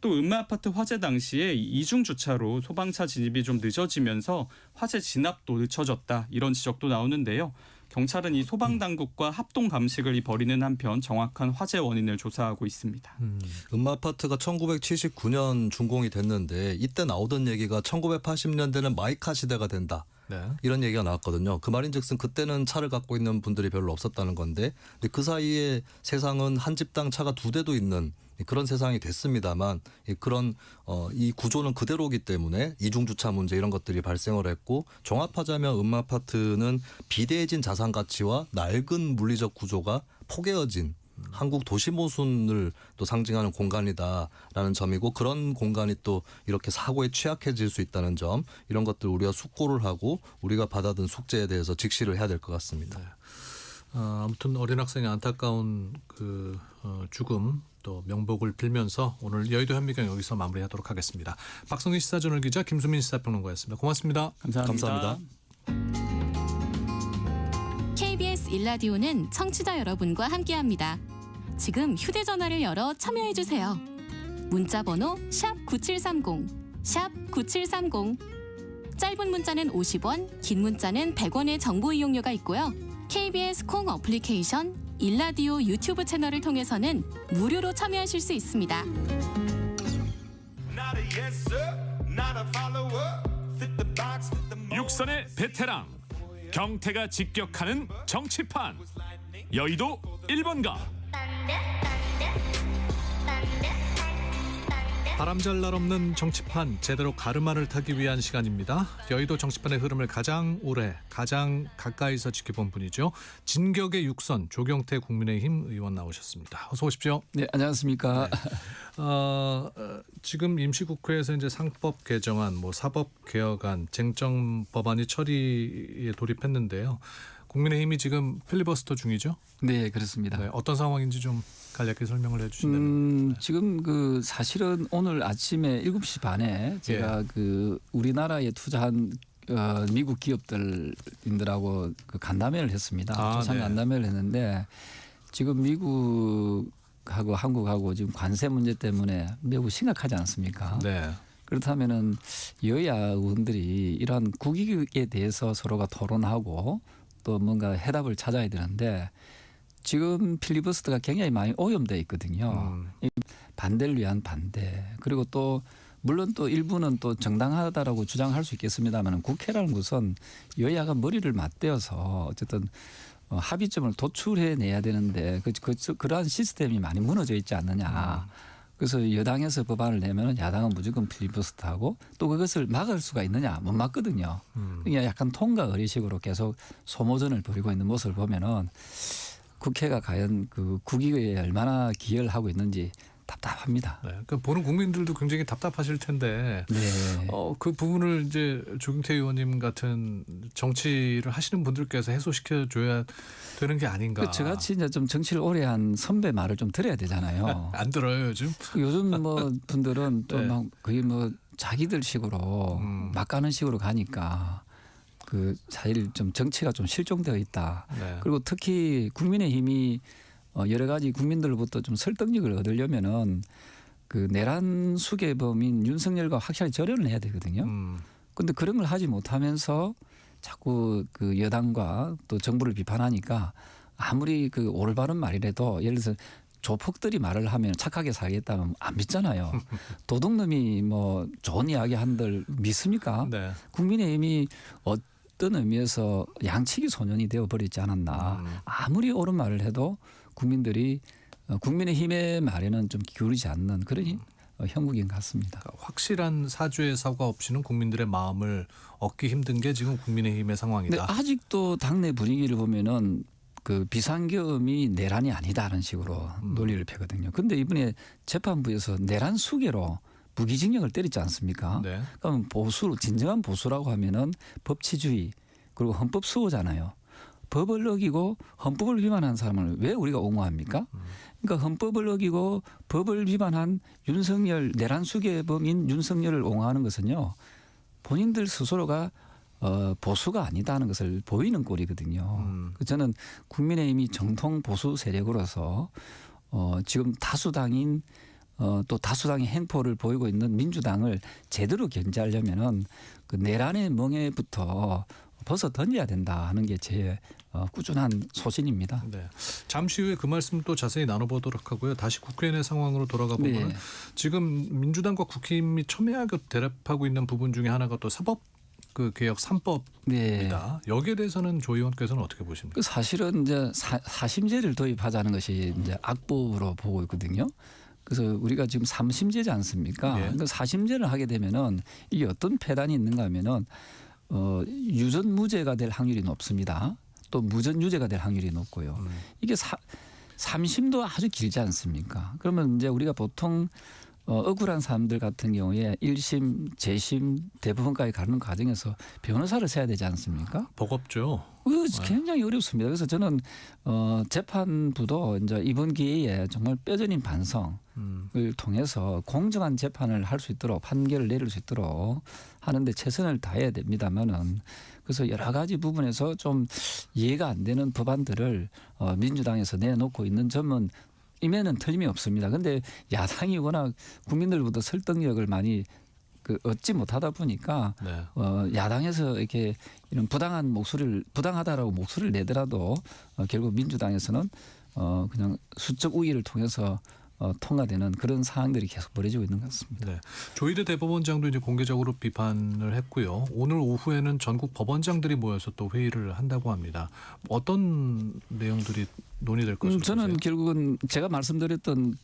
또 음마 아파트 화재 당시에 이중 주차로 소방차 진입이 좀 늦어지면서 화재 진압도 늦춰졌다 이런 지적도 나오는데요. 경찰은 이 소방당국과 합동 감식을 벌이는 한편 정확한 화재 원인을 조사하고 있습니다. 음마아파트가 1979년 준공이 됐는데 이때 나오던 얘기가 1980년대는 마이카 시대가 된다. 네. 이런 얘기가 나왔거든요. 그 말인즉슨 그때는 차를 갖고 있는 분들이 별로 없었다는 건데 근데 그 사이에 세상은 한 집당 차가 2대도 있는 그런 세상이 됐습니다만 그런 이 구조는 그대로기 때문에 이중주차 문제 이런 것들이 발생을 했고 종합하자면 음마아파트는 비대해진 자산 가치와 낡은 물리적 구조가 포개어진 한국 도시 모순을 또 상징하는 공간이다라는 점이고 그런 공간이 또 이렇게 사고에 취약해질 수 있다는 점 이런 것들 우리가 숙고를 하고 우리가 받아든 숙제에 대해서 직시를 해야 될 것 같습니다. 네. 아무튼 어린 학생의 안타까운 그 죽음 또 명복을 빌면서 오늘 여의도 현미경 여기서 마무리하도록 하겠습니다. 박성희 시사저널 기자 김수민 시사평론가였습니다. 고맙습니다. 감사합니다. KBS 1라디오는 청취자 여러분과 함께합니다. 지금 휴대전화를 열어 참여해주세요. 문자번호 샵9730, 샵9730. 짧은 문자는 50원, 긴 문자는 100원의 정보 이용료가 있고요. KBS 콩 어플리케이션, 1라디오 유튜브 채널을 통해서는 무료로 참여하실 수 있습니다. 육선의 베테랑 경태가 직격하는 정치판 여의도 1번가. 바람잘 날 없는 정치판 제대로 가르마를 타기 위한 시간입니다. 여의도 정치판의 흐름을 가장 오래 가장 가까이서 지켜본 분이죠. 진격의 육선 조경태 국민의힘 의원 나오셨습니다. 어서 오십시오. 네, 안녕하십니까. 네. 지금 임시국회에서 이제 상법 개정안, 사법 개혁안, 쟁점 법안이 처리에 돌입했는데요. 국민의힘이 지금 필리버스터 중이죠? 네, 그렇습니다. 네, 어떤 상황인지 좀 간략히 설명을 해주신다면. 지금 사실은 오늘 아침에 7시 반에 제가 우리나라에 투자한 미국 기업들인들하고 간담회를 했습니다. 조상 간담회를 했는데 지금 미국하고 한국하고 지금 관세 문제 때문에 매우 심각하지 않습니까? 네. 그렇다면은 여야 의원들이 이러한 국익에 대해서 서로가 토론하고 또 뭔가 해답을 찾아야 되는데 지금 필리버스터가 굉장히 많이 오염돼 있거든요. 반대를 위한 반대. 그리고 또 물론 또 일부는 또 정당하다라고 주장할 수 있겠습니다만 국회라는 것은 여야가 머리를 맞대어서 어쨌든 합의점을 도출해내야 되는데 그러한 시스템이 많이 무너져 있지 않느냐. 그래서 여당에서 법안을 내면 야당은 무조건 필리버스터하고 또 그것을 막을 수가 있느냐 못 막거든요. 그러니까 약간 통과 의례식으로 계속 소모전을 벌이고 있는 모습을 보면은 국회가 과연 그 국익에 얼마나 기여를 하고 있는지 답답합니다. 네, 그러니까 보는 국민들도 굉장히 답답하실 텐데 네. 그 부분을 이제 조경태 의원님 같은 정치를 하시는 분들께서 해소시켜 줘야 되는 게 아닌가. 저같이 이제 좀 정치를 오래 한 선배 말을 좀 들어야 되잖아요. 안 들어요 요즘? 요즘 분들은 또 네. 막 거의 자기들 식으로 막 가는 식으로 가니까 사실 좀 정치가 좀 실종되어 있다. 네. 그리고 특히 국민의힘이 여러 가지 국민들로부터 좀 설득력을 얻으려면은 내란 수괴범인 윤석열과 확실히 절연을 해야 되거든요. 그런데 그런 걸 하지 못하면서 자꾸 여당과 또 정부를 비판하니까 아무리 올바른 말이라도 예를 들어서 조폭들이 말을 하면 착하게 살겠다면 안 믿잖아요. 도둑놈이 좋은 이야기 한들 믿습니까? 네. 국민의힘이 어떤 의미에서 양치기 소년이 되어버리지 않았나. 아무리 옳은 말을 해도 국민들이 국민의힘의 말에는 좀 기울이지 않는 그런 형국인 것 같습니다. 그러니까 확실한 사죄의 사과 없이는 국민들의 마음을 얻기 힘든 게 지금 국민의힘의 상황이다. 근데 아직도 당내 분위기를 보면은 비상계엄이 내란이 아니다라는 식으로 논리를 펴거든요. 그런데 이번에 재판부에서 내란 수괴로 무기징역을 때리지 않습니까? 네. 그럼 진정한 보수라고 하면은 법치주의 그리고 헌법 수호잖아요. 법을 어기고 헌법을 위반한 사람을 왜 우리가 옹호합니까? 그러니까 헌법을 어기고 법을 위반한 내란 수괴범인 윤석열을 옹호하는 것은요. 본인들 스스로가 보수가 아니다는 것을 보이는 꼴이거든요. 저는 국민의힘이 정통 보수 세력으로서 지금 다수당인 또 다수당의 행포를 보이고 있는 민주당을 제대로 견제하려면은 내란의 멍에부터 벗어 던져야 된다 하는 게 제 꾸준한 소신입니다. 네. 잠시 후에 그 말씀 또 자세히 나눠보도록 하고요. 다시 국회내 상황으로 돌아가 보면 네. 지금 민주당과 국힘이 첨예하게 대립하고 있는 부분 중에 하나가 또 사법 그 개혁 3법입니다. 네. 여기에 대해서는 조 의원께서는 어떻게 보십니까? 그 사실은 이제 사심제를 도입하자는 것이 이제 악법으로 보고 있거든요. 그래서 우리가 지금 3심제지 않습니까? 네. 그러니까 4심제를 하게 되면은 이게 어떤 폐단이 있는가 하면은 유전 무죄가 될 확률이 높습니다. 또 무전 유죄가 될 확률이 높고요. 이게 3심도 아주 길지 않습니까? 그러면 이제 우리가 보통 억울한 사람들 같은 경우에 1심, 재심, 대법원까지 가는 과정에서 변호사를 세야 되지 않습니까? 버겁죠. 굉장히 어렵습니다. 그래서 저는 재판부도 이제 이번 기회에 정말 뼈저린 반성을 통해서 공정한 재판을 할 수 있도록 판결을 내릴 수 있도록 하는데 최선을 다해야 됩니다만은 그래서 여러 가지 부분에서 좀 이해가 안 되는 법안들을 민주당에서 내놓고 있는 점은 임에는 틀림이 없습니다. 그런데 야당이 워낙 국민들보다 설득력을 많이 얻지 못하다 보니까 네. 야당에서 이렇게 이런 부당하다라고 목소리를 내더라도 결국 민주당에서는 그냥 수적 우위를 통해서 통과되는 그런 상황들이 계속 벌어지고 있는 것 같습니다. 네. 조희대 대법원장도 이제 공개적으로 비판을 했고요. 오늘 오후에는 전국 법원장들이 모여서 또 회의를 한다고 합니다. 어떤 내용들이 논의될 것으로 저는 보세요? 결국은 제가 말씀드렸던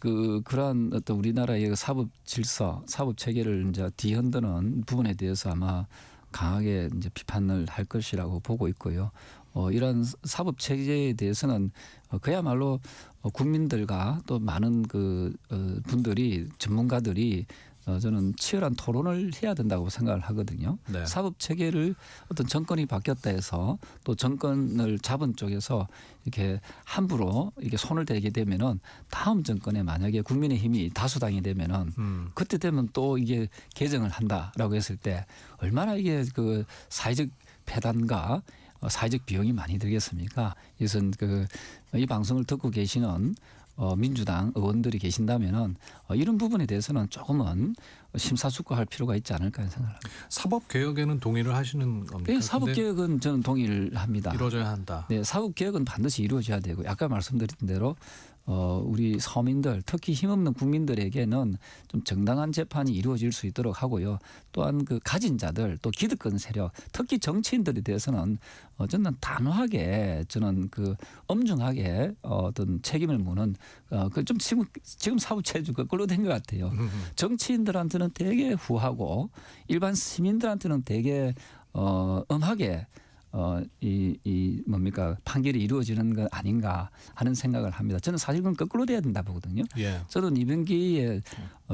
그러한 어떤 우리나라의 사법 질서, 사법 체계를 이제 뒤흔드는 부분에 대해서 아마 강하게 이제 비판을 할 것이라고 보고 있고요. 이러한 사법 체계에 대해서는 그야말로 국민들과 또 많은 분들이 전문가들이 저는 치열한 토론을 해야 된다고 생각을 하거든요. 네. 사법 체계를 어떤 정권이 바뀌었다 해서 또 정권을 잡은 쪽에서 이렇게 함부로 이게 손을 대게 되면은 다음 정권에 만약에 국민의힘이 다수당이 되면은 그때 되면 또 이게 개정을 한다라고 했을 때 얼마나 이게 그 사회적 폐단과 사회적 비용이 많이 들겠습니까? 이것은 이 방송을 듣고 계시는 민주당 의원들이 계신다면은 이런 부분에 대해서는 조금은 심사숙고할 필요가 있지 않을까 생각합니다. 사법 개혁에는 동의를 하시는 겁니까? 네, 사법 개혁은 저는 동의를 합니다. 이루어져야 한다. 네, 사법 개혁은 반드시 이루어져야 되고 아까 말씀드린 대로 우리 서민들 특히 힘없는 국민들에게는 좀 정당한 재판이 이루어질 수 있도록 하고요. 또한 그 가진 자들 또 기득권 세력 특히 정치인들에 대해서는 저는 단호하게 저는 엄중하게 어떤 책임을 무는 좀 지금 사법체제 거꾸로 된 것 같아요. 정치인들한테는 되게 후하고 일반 시민들한테는 되게 엄하게 뭡니까 판결이 이루어지는 것 아닌가 하는 생각을 합니다. 저는 사실 그건 거꾸로 돼야 된다 보거든요. 예. 저는 이번 기회에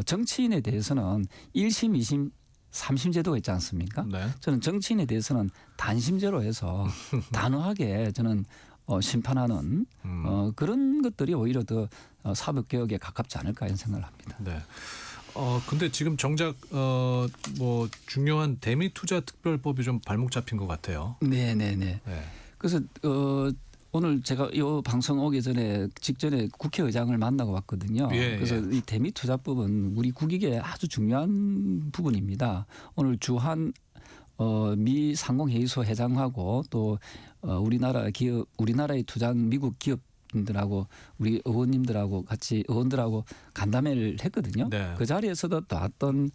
정치인에 대해서는 1심, 2심, 3심 제도가 있지 않습니까? 네. 저는 정치인에 대해서는 단심제로 해서 단호하게 저는 심판하는 그런 것들이 오히려 더 사법개혁에 가깝지 않을까 이런 생각을 합니다. 네. 근데 지금 정작 뭐 중요한 대미투자특별법이 좀 발목 잡힌 것 같아요. 네네네. 네. 그래서 오늘 제가 이 방송 오기 전에 직전에 국회의장을 만나고 왔거든요. 예, 그래서 이 대미투자법은 우리 국익에 아주 중요한 부분입니다. 오늘 주한 미 상공회의소 회장하고 또 우리나라에 투자한 미국 기업들하고 우리 의원님들하고 같이 의원들하고 간담회를 했거든요. 네. 그 자리에서도 나왔던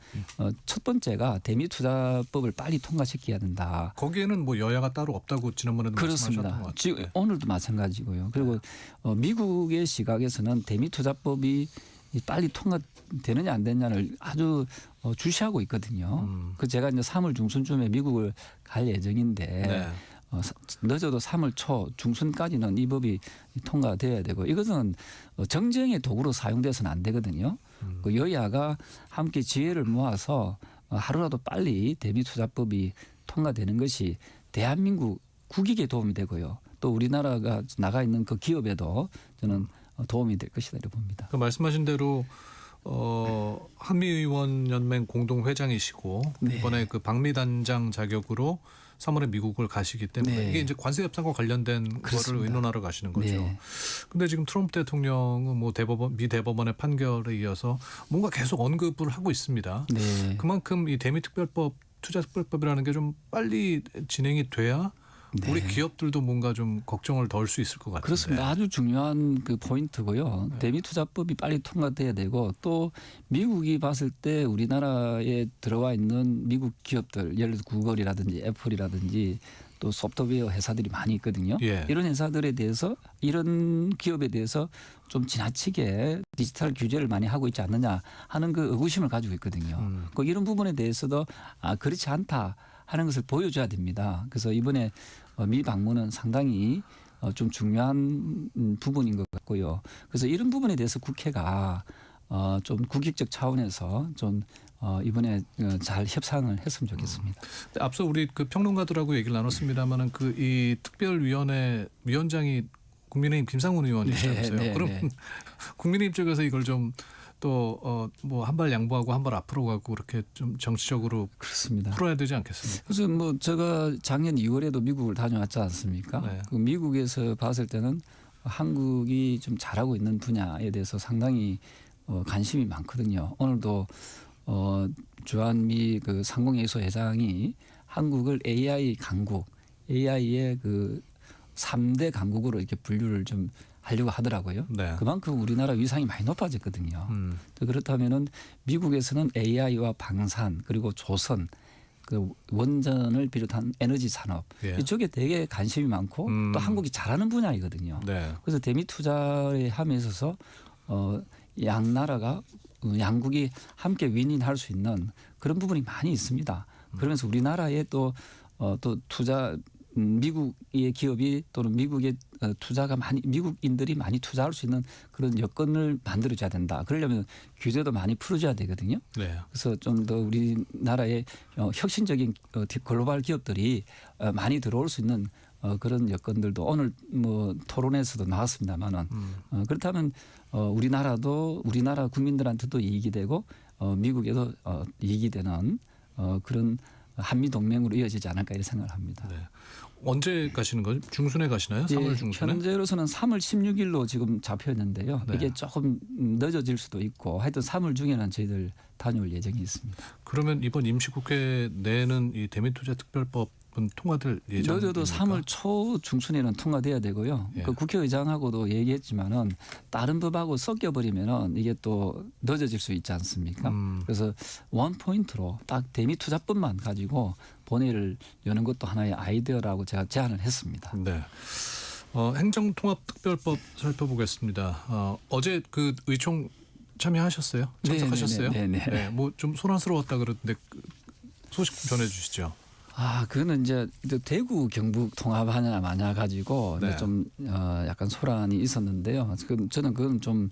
첫 번째가 대미투자법을 빨리 통과시켜야 된다. 거기에는 뭐 여야가 따로 없다고 지난번에도 말씀하셨던 그렇습니다. 것 지금 같아요. 오늘도 마찬가지고요. 그리고 미국의 시각에서는 대미투자법이 빨리 통과되느냐 안 되느냐를 아주 주시하고 있거든요. 그 제가 이제 3월 중순쯤에 미국을 갈 예정인데 네. 늦어도 3월 초 중순까지는 이 법이 통과돼야 되고 이것은 정쟁의 도구로 사용돼서는 안 되거든요. 그 여야가 함께 지혜를 모아서 하루라도 빨리 대미투자법이 통과되는 것이 대한민국 국익에 도움이 되고요. 또 우리나라가 나가 있는 그 기업에도 저는 도움이 될 것이다 이렇게 봅니다. 그 말씀하신 대로 한미의원연맹 공동회장이시고 네. 이번에 그 방미단장 자격으로 3월에 미국을 가시기 때문에 네. 이게 이제 관세 협상과 관련된 거를 그렇습니다. 의논하러 가시는 거죠. 네. 근데 지금 트럼프 대통령은 뭐 미 대법원의 판결에 이어서 뭔가 계속 언급을 하고 있습니다. 네. 그만큼 이 대미특별법 투자특별법이라는 게 좀 빨리 진행이 돼야 네. 우리 기업들도 뭔가 좀 걱정을 덜 수 있을 것 같은데. 그렇습니다. 아주 중요한 그 포인트고요. 대미 투자법이 빨리 통과돼야 되고 또 미국이 봤을 때 우리나라에 들어와 있는 미국 기업들, 예를 들어 구글이라든지 애플이라든지 또 소프트웨어 회사들이 많이 있거든요. 예. 이런 회사들에 대해서 이런 기업에 대해서 좀 지나치게 디지털 규제를 많이 하고 있지 않느냐 하는 그 의구심을 가지고 있거든요. 그 이런 부분에 대해서도 그렇지 않다 하는 것을 보여줘야 됩니다. 그래서 이번에 미 방문은 상당히 좀 중요한 부분인 것 같고요. 그래서 이런 부분에 대해서 국회가 좀 국익적 차원에서 좀 이번에 잘 협상을 했으면 좋겠습니다. 앞서 우리 그 평론가들하고 얘기를 나눴습니다만은 그 이 특별위원회 위원장이 국민의힘 김상훈 의원이시라면서요. 네, 네, 그럼 네. 국민의힘 쪽에서 이걸 좀 또 뭐 한 발 양보하고 한 발 앞으로 가고 그렇게 좀 정치적으로 그렇습니다. 풀어야 되지 않겠습니까? 그래서 뭐 제가 작년 2월에도 미국을 다녀왔지 않습니까? 네. 그 미국에서 봤을 때는 한국이 좀 잘하고 있는 분야에 대해서 상당히 관심이 많거든요. 오늘도 주한미 그 상공회의소 회장이 한국을 AI 강국, AI의 그 3대 강국으로 이렇게 분류를 좀 하려고 하더라고요. 네. 그만큼 우리나라 위상이 많이 높아졌거든요. 그렇다면은 미국에서는 AI와 방산 그리고 조선 그 원전을 비롯한 에너지 산업 예. 이쪽에 되게 관심이 많고 또 한국이 잘하는 분야이거든요. 네. 그래서 대미 투자에 함에 있어서 양 나라가 양국이 함께 윈윈할 수 있는 그런 부분이 많이 있습니다. 그러면서 우리나라에 또 투자 미국의 기업이 또는 미국의 투자가 많이 미국인들이 많이 투자할 수 있는 그런 여건을 만들어줘야 된다. 그러려면 규제도 많이 풀어줘야 되거든요. 네. 그래서 좀 더 우리나라의 혁신적인 글로벌 기업들이 많이 들어올 수 있는 그런 여건들도 오늘 뭐 토론에서도 나왔습니다만은 그렇다면 우리나라도 우리나라 국민들한테도 이익이 되고 미국에도 이익이 되는 그런 한미 동맹으로 이어지지 않을까 이런 생각을 합니다. 네. 언제 가시는 거죠? 중순에 가시나요? 3월 중순에? 현재로서는 3월 16일로 지금 잡혀 있는데요. 네. 이게 조금 늦어질 수도 있고 하여튼 3월 중에는 저희들 다녀올 예정이 있습니다. 그러면 이번 임시국회 내는 이 대미투자특별법은 통과될 예정입니까? 늦어도 3월 초 중순에는 통과돼야 되고요. 예. 그 국회의장하고도 얘기했지만은 다른 법하고 섞여 버리면은 이게 또 늦어질 수 있지 않습니까? 그래서 원 포인트로 딱 대미투자법만 가지고 본회의를 여는 것도 하나의 아이디어라고 제가 제안을 했습니다. 네. 행정통합특별법 살펴보겠습니다. 어제 그 의총 참여하셨어요? 참석하셨어요? 네. 뭐 좀 소란스러웠다 그러던데 그 소식 좀 전해주시죠. 그거는 이제 대구 경북 통합하냐 마냐 가지고 네. 좀 약간 소란이 있었는데요. 저는 그건 좀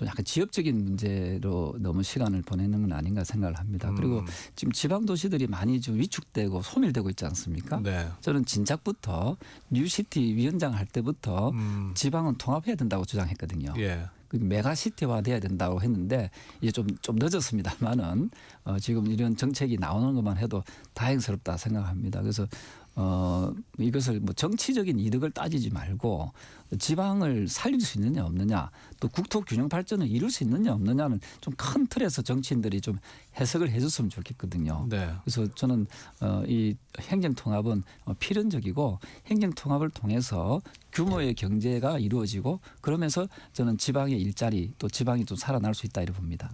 약간 지역적인 문제로 너무 시간을 보내는 건 아닌가 생각을 합니다. 그리고 지금 지방 도시들이 많이 좀 위축되고 소멸되고 있지 않습니까? 네. 저는 진작부터 뉴시티 위원장 할 때부터 지방은 통합해야 된다고 주장했거든요. 예. 메가시티화 돼야 된다고 했는데 이제 좀 늦었습니다만은 지금 이런 정책이 나오는 것만 해도 다행스럽다 생각합니다. 그래서 이것을 뭐 정치적인 이득을 따지지 말고 지방을 살릴 수 있느냐 없느냐 또 국토 균형 발전을 이룰 수 있느냐 없느냐는 좀 큰 틀에서 정치인들이 좀 해석을 해줬으면 좋겠거든요. 네. 그래서 저는 이 행정통합은 필연적이고 행정통합을 통해서 규모의 경제가 이루어지고 그러면서 저는 지방의 일자리 또 지방이 또 살아날 수 있다 이렇게 봅니다.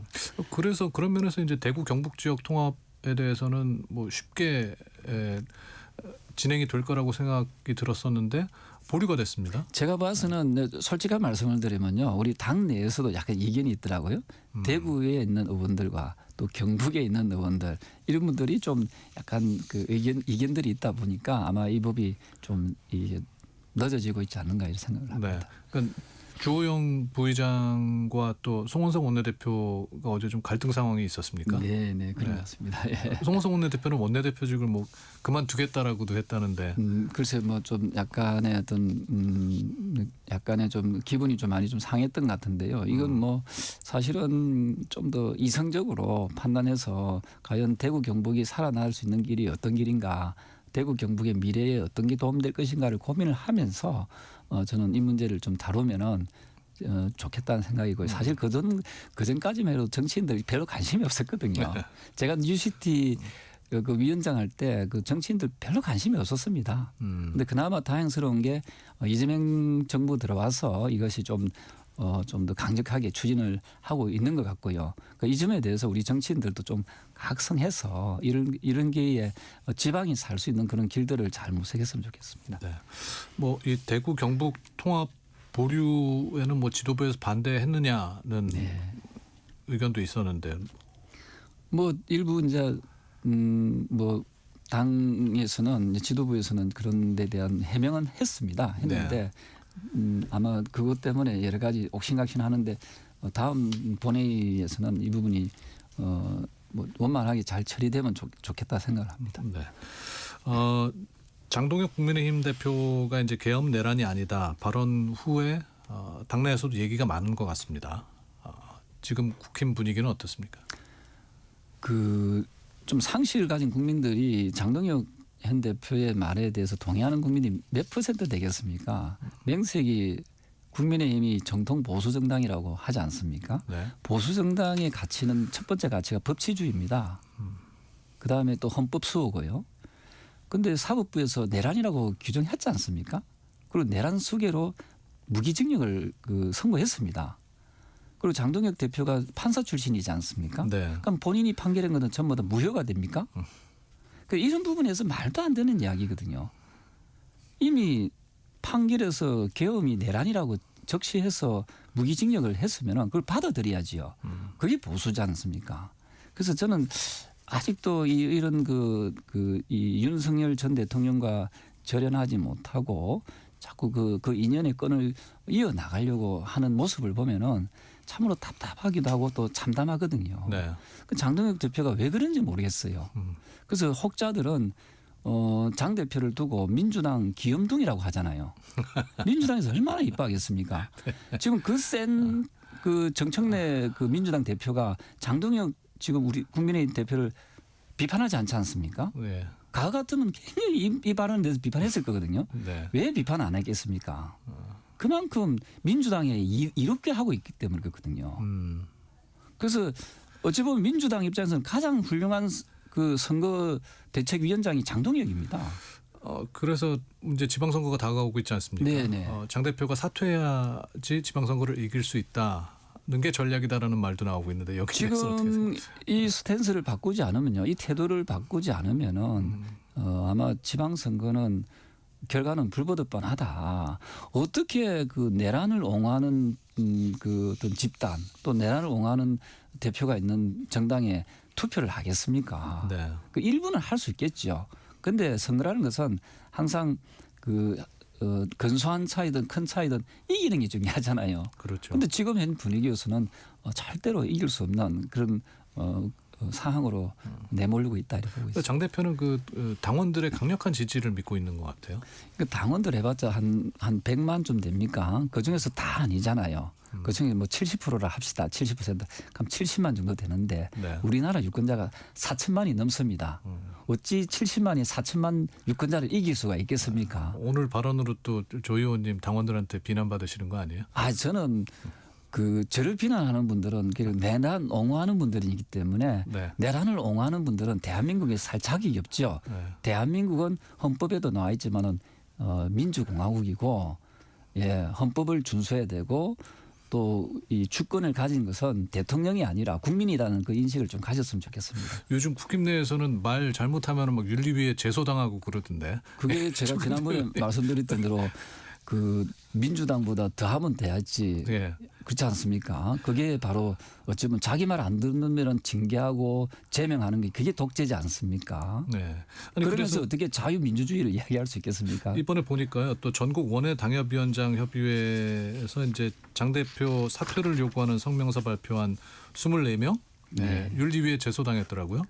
그래서 그런 면에서 이제 대구 경북 지역 통합에 대해서는 뭐 쉽게 진행이 될 거라고 생각이 들었었는데 보류가 됐습니다. 제가 봐서는 솔직한 말씀을 드리면요. 우리 당 내에서도 약간 이견이 있더라고요. 대구에 있는 의원들과 또 경북에 있는 의원들 이런 분들이 좀 약간 그 이견들이 있다 보니까 아마 이 법이 좀 이게 늦어지고 있지 않는가 이런 생각을 합니다. 네. 그러니까 주호영 부의장과 또 송원석 원내대표가 어제 좀 갈등 상황이 있었습니까? 네, 그런 것 같습니다. 예. 송원석 원내대표는 원내대표직을 뭐 그만두겠다라고도 했다는데. 글쎄 뭐 좀 약간의 어떤 약간의 좀 기분이 좀 많이 좀 상했던 것 같은데요. 이건 뭐 사실은 좀 더 이성적으로 판단해서 과연 대구 경북이 살아날 수 있는 길이 어떤 길인가. 대구 경북의 미래에 어떤 게 도움될 것인가를 고민을 하면서 저는 이 문제를 좀 다루면은 좋겠다는 생각이고요. 사실 그전까지만 해도 정치인들이 별로 관심이 없었거든요. 제가 UCT 그 위원장 할 때 그 정치인들 별로 관심이 없었습니다. 근데 그나마 다행스러운 게 이재명 정부 들어와서 이것이 좀 더 강력하게 추진을 하고 있는 것 같고요. 이 점에 대해서 우리 정치인들도 좀 각성해서 이런 기회에 지방이 살 수 있는 그런 길들을 잘 모색했으면 좋겠습니다. 네. 뭐 이 대구 경북 통합 보류에는 뭐 지도부에서 반대했느냐는 의견도 있었는데 뭐 일부 이제 뭐 당에서는 이제 지도부에서는 그런 데 대한 해명은 했는데 아마 그것 때문에 여러 가지 옥신각신하는데 다음 본회의에서는 이 부분이 뭐 원만하게 잘 처리되면 좋겠다 생각을 합니다. 네. 장동혁 국민의힘 대표가 이제 계엄 내란이 아니다 발언 후에 당내에서도 얘기가 많은 것 같습니다. 지금 국힘 분위기는 어떻습니까? 좀 상식을 가진 국민들이 장동혁 현 대표의 말에 대해서 동의하는 국민이 몇 퍼센트 되겠습니까? 명색이 국민의힘이 정통 보수 정당이라고 하지 않습니까? 네. 보수 정당의 가치는 첫 번째 가치가 법치주의입니다. 그다음에 또 헌법 수호고요. 근데 사법부에서 내란이라고 규정했지 않습니까? 그리고 내란 수개로 무기징역을 선고했습니다. 그리고 장동혁 대표가 판사 출신이지 않습니까? 네. 그럼 본인이 판결한 것은 전부 다 무효가 됩니까? 이런 부분에서 말도 안 되는 이야기거든요. 이미 판결에서 계엄이 내란이라고 적시해서 무기징역을 했으면 그걸 받아들여야지요. 그게 보수지 않습니까? 그래서 저는 아직도 이런 이 윤석열 전 대통령과 절연하지 못하고 자꾸 그 인연의 끈을 이어나가려고 하는 모습을 보면은 참으로 답답하기도 하고 또 참담하거든요. 네. 장동혁 대표가 왜 그런지 모르겠어요. 그래서 혹자들은 장 대표를 두고 민주당 귀염둥이라고 하잖아요. 민주당에서 얼마나 이뻐하겠습니까? 지금 센 정청래 민주당 대표가 장동혁 지금 우리 국민의힘 대표를 비판하지 않지 않습니까? 네. 가 같으면 굉장히 이 발언에 대해서 비판했을 거거든요. 네. 왜 비판 안 했겠습니까? 그만큼 민주당에 이롭게 하고 있기 때문에 그렇거든요. 그래서 어찌 보면 민주당 입장에서는 가장 훌륭한 선거 대책위원장이 장동혁입니다. 그래서 이제 지방선거가 다가오고 있지 않습니까? 네네. 장 대표가 사퇴해야지 지방선거를 이길 수 있다는 게 전략이다라는 말도 나오고 있는데 여기에 대해서 어떻게 지금 생각하세요? 이 스탠스를 바꾸지 않으면요, 이 태도를 바꾸지 않으면은 아마 지방선거는 결과는 불보듯 뻔하다. 어떻게 내란을 옹호하는 어떤 집단 또 내란을 옹호하는 대표가 있는 정당에 투표를 하겠습니까? 네. 일부는 할 수 있겠죠. 그런데 선거라는 것은 항상 근소한 차이든 큰 차이든 이기는 게 중요하잖아요. 그렇죠. 그런데 지금 현 분위기에서는 절대로 이길 수 없는 그런 상황으로 내몰리고 있다 이렇게 보고 있습니다. 장 대표는 당원들의 강력한 지지를 믿고 있는 것 같아요. 당원들 해봤자 한 100만쯤 됩니까? 그 중에서 다 아니잖아요. 그 중에 뭐 70%라 합시다. 70%. 그럼 70만 정도 되는데 네. 우리나라 유권자가 4천만이 넘습니다. 어찌 70만이 4천만 유권자를 이길 수가 있겠습니까? 오늘 발언으로 또 조 의원님 당원들한테 비난받으시는 거 아니에요? 저는 저를 비난하는 분들은 내란 옹호하는 분들이기 때문에 네. 내란을 옹호하는 분들은 대한민국에 살 자격이 없죠. 네. 대한민국은 헌법에도 나와 있지만은 민주공화국이고 헌법을 준수해야 되고 또 이 주권을 가진 것은 대통령이 아니라 국민이라는 그 인식을 좀 가졌으면 좋겠습니다. 요즘 국힘 내에서는 말 잘못하면 막 윤리위에 제소당하고 그러던데. 그게 제가 지난번에 말씀드렸던 대로 민주당보다 더 하면 돼야지. 네. 그렇지 않습니까? 그게 바로 어쩌면 자기 말 안 듣는 징계하고 제명하는 게 그게 독재지 않습니까? 네. 그러면서 어떻게 자유민주주의를 이야기할 수 있겠습니까? 이번에 보니까요. 또 전국 원외 당협위원장 협의회에서 이제 장 대표 사퇴를 요구하는 성명서 발표한 24명 네. 윤리위에 제소당했더라고요.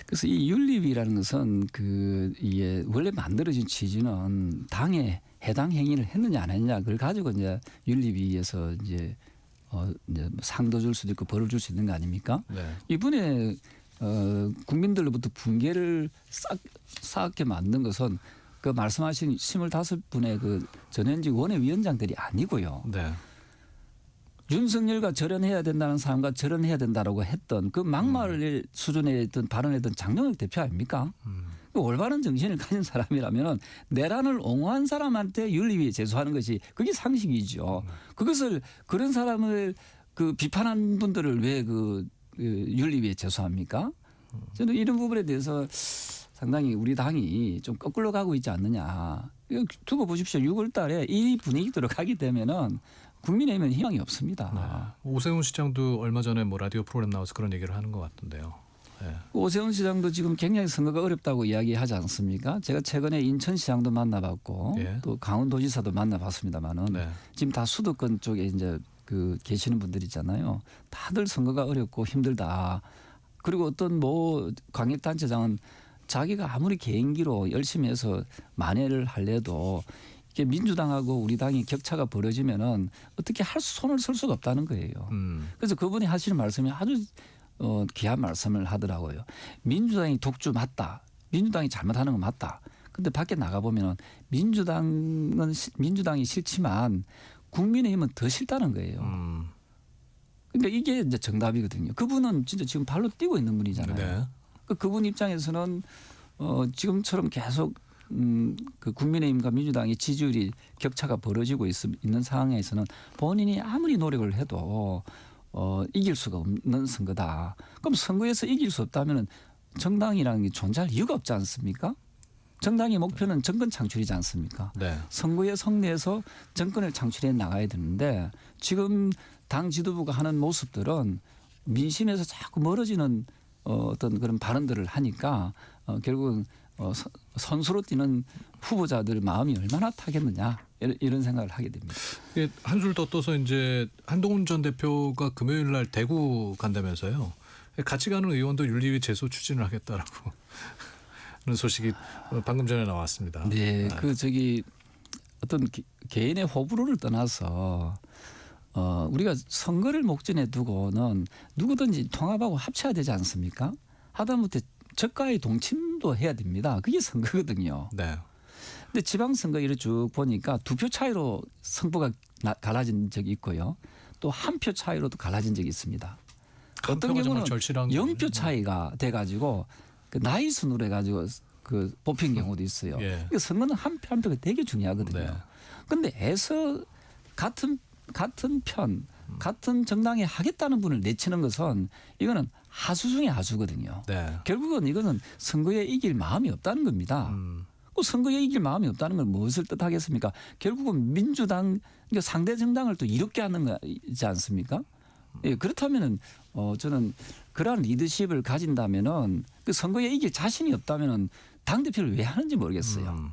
그래서 이 윤리위라는 것은 이게 원래 만들어진 취지는 당에 해당 행위를 했느냐 안 했느냐 그걸 가지고 이제 윤리위에서 이제 상도 줄 수도 있고 벌을 줄 수 있는 거 아닙니까? 네. 이번에 국민들로부터 붕괴를 쌓게 만든 것은 말씀하신 25분의 전현직 원외위원장들이 아니고요. 네. 윤석열과 절연해야 된다는 사람과 절연해야 된다라고 했던 그 막말 수준의 어떤 발언했던 장동혁 대표 아닙니까? 그 올바른 정신을 가진 사람이라면 내란을 옹호한 사람한테 윤리위에 제소하는 것이 그게 상식이죠. 그것을 그런 사람을 그 비판한 분들을 왜 그 윤리위에 제소합니까? 저는 이런 부분에 대해서 상당히 우리 당이 좀 거꾸로 가고 있지 않느냐. 이거 두고 보십시오. 6월 달에 이 분위기대로 가게 되면은 국민의힘은 희망이 없습니다. 네. 오세훈 시장도 얼마 전에 뭐 라디오 프로그램 나와서 그런 얘기를 하는 것 같던데요. 네. 오세훈 시장도 지금 굉장히 선거가 어렵다고 이야기하지 않습니까? 제가 최근에 인천시장도 만나봤고 또 강원도지사도 만나봤습니다만은 지금 다 수도권 쪽에 이제 그 계시는 분들이잖아요. 다들 선거가 어렵고 힘들다. 그리고 어떤 뭐 광역단체장은 자기가 아무리 개인기로 열심히 해서 만회를 하려도 이게 민주당하고 우리 당이 격차가 벌어지면은 어떻게 손을 쓸 수가 없다는 거예요. 그래서 그분이 하시는 말씀이 아주 귀한 말씀을 하더라고요. 민주당이 독주 맞다. 민주당이 잘못하는 건 맞다. 근데 밖에 나가 보면은 민주당이 싫지만 국민의힘은 더 싫다는 거예요. 그러니까 이게 이제 정답이거든요. 그분은 진짜 지금 발로 뛰고 있는 분이잖아요. 그분 입장에서는 지금처럼 계속 그 국민의힘과 민주당의 지지율이 격차가 벌어지고 있는 상황에서는 본인이 아무리 노력을 해도 이길 수가 없는 선거다. 그럼 선거에서 이길 수 없다면 정당이라는 게 존재할 이유가 없지 않습니까? 정당의 목표는 정권 창출이지 않습니까? 선거에 승리해서 정권을 창출해 나가야 되는데 지금 당 지도부가 하는 모습들은 민심에서 자꾸 멀어지는 어떤 그런 발언들을 하니까 결국은 선수로 뛰는 후보자들 마음이 얼마나 타겠느냐 이런 생각을 하게 됩니다. 한술 더 떠서 이제 한동훈 전 대표가 금요일 날 대구 간다면서요. 같이 가는 의원도 윤리위 제소 추진을 하겠다라고 하는 소식이 방금 전에 나왔습니다. 네, 그 저기 어떤 개인의 호불호를 떠나서 우리가 선거를 목전에 두고는 누구든지 통합하고 합쳐야 되지 않습니까? 하다못해 적과의 동침도 해야 됩니다. 그게 선거거든요. 근데 지방선거 이를 쭉 보니까 2표 차이로 승부가 갈라진 적이 있고요. 또 1표 차이로도 갈라진 적이 있습니다. 어떤 경우는 0표 차이가 돼가지고 그 나이 순으로 해가지고 그 뽑힌 경우도 있어요. 그러니까 선거는 한 표 한 표가 되게 중요하거든요. 그런데 애서 같은 편, 같은 정당에 하겠다는 분을 내치는 것은 이거는 하수 중에 하수거든요. 결국은 이거는 선거에 이길 마음이 없다는 겁니다. 그 선거에 이길 마음이 없다는 건 무엇을 뜻하겠습니까? 결국은 민주당 그러니까 상대 정당을 또 이롭게 하는 거지 않습니까? 예, 그렇다면은 저는 그러한 리더십을 가진다면은 그 선거에 이길 자신이 없다면은 당 대표를 왜 하는지 모르겠어요.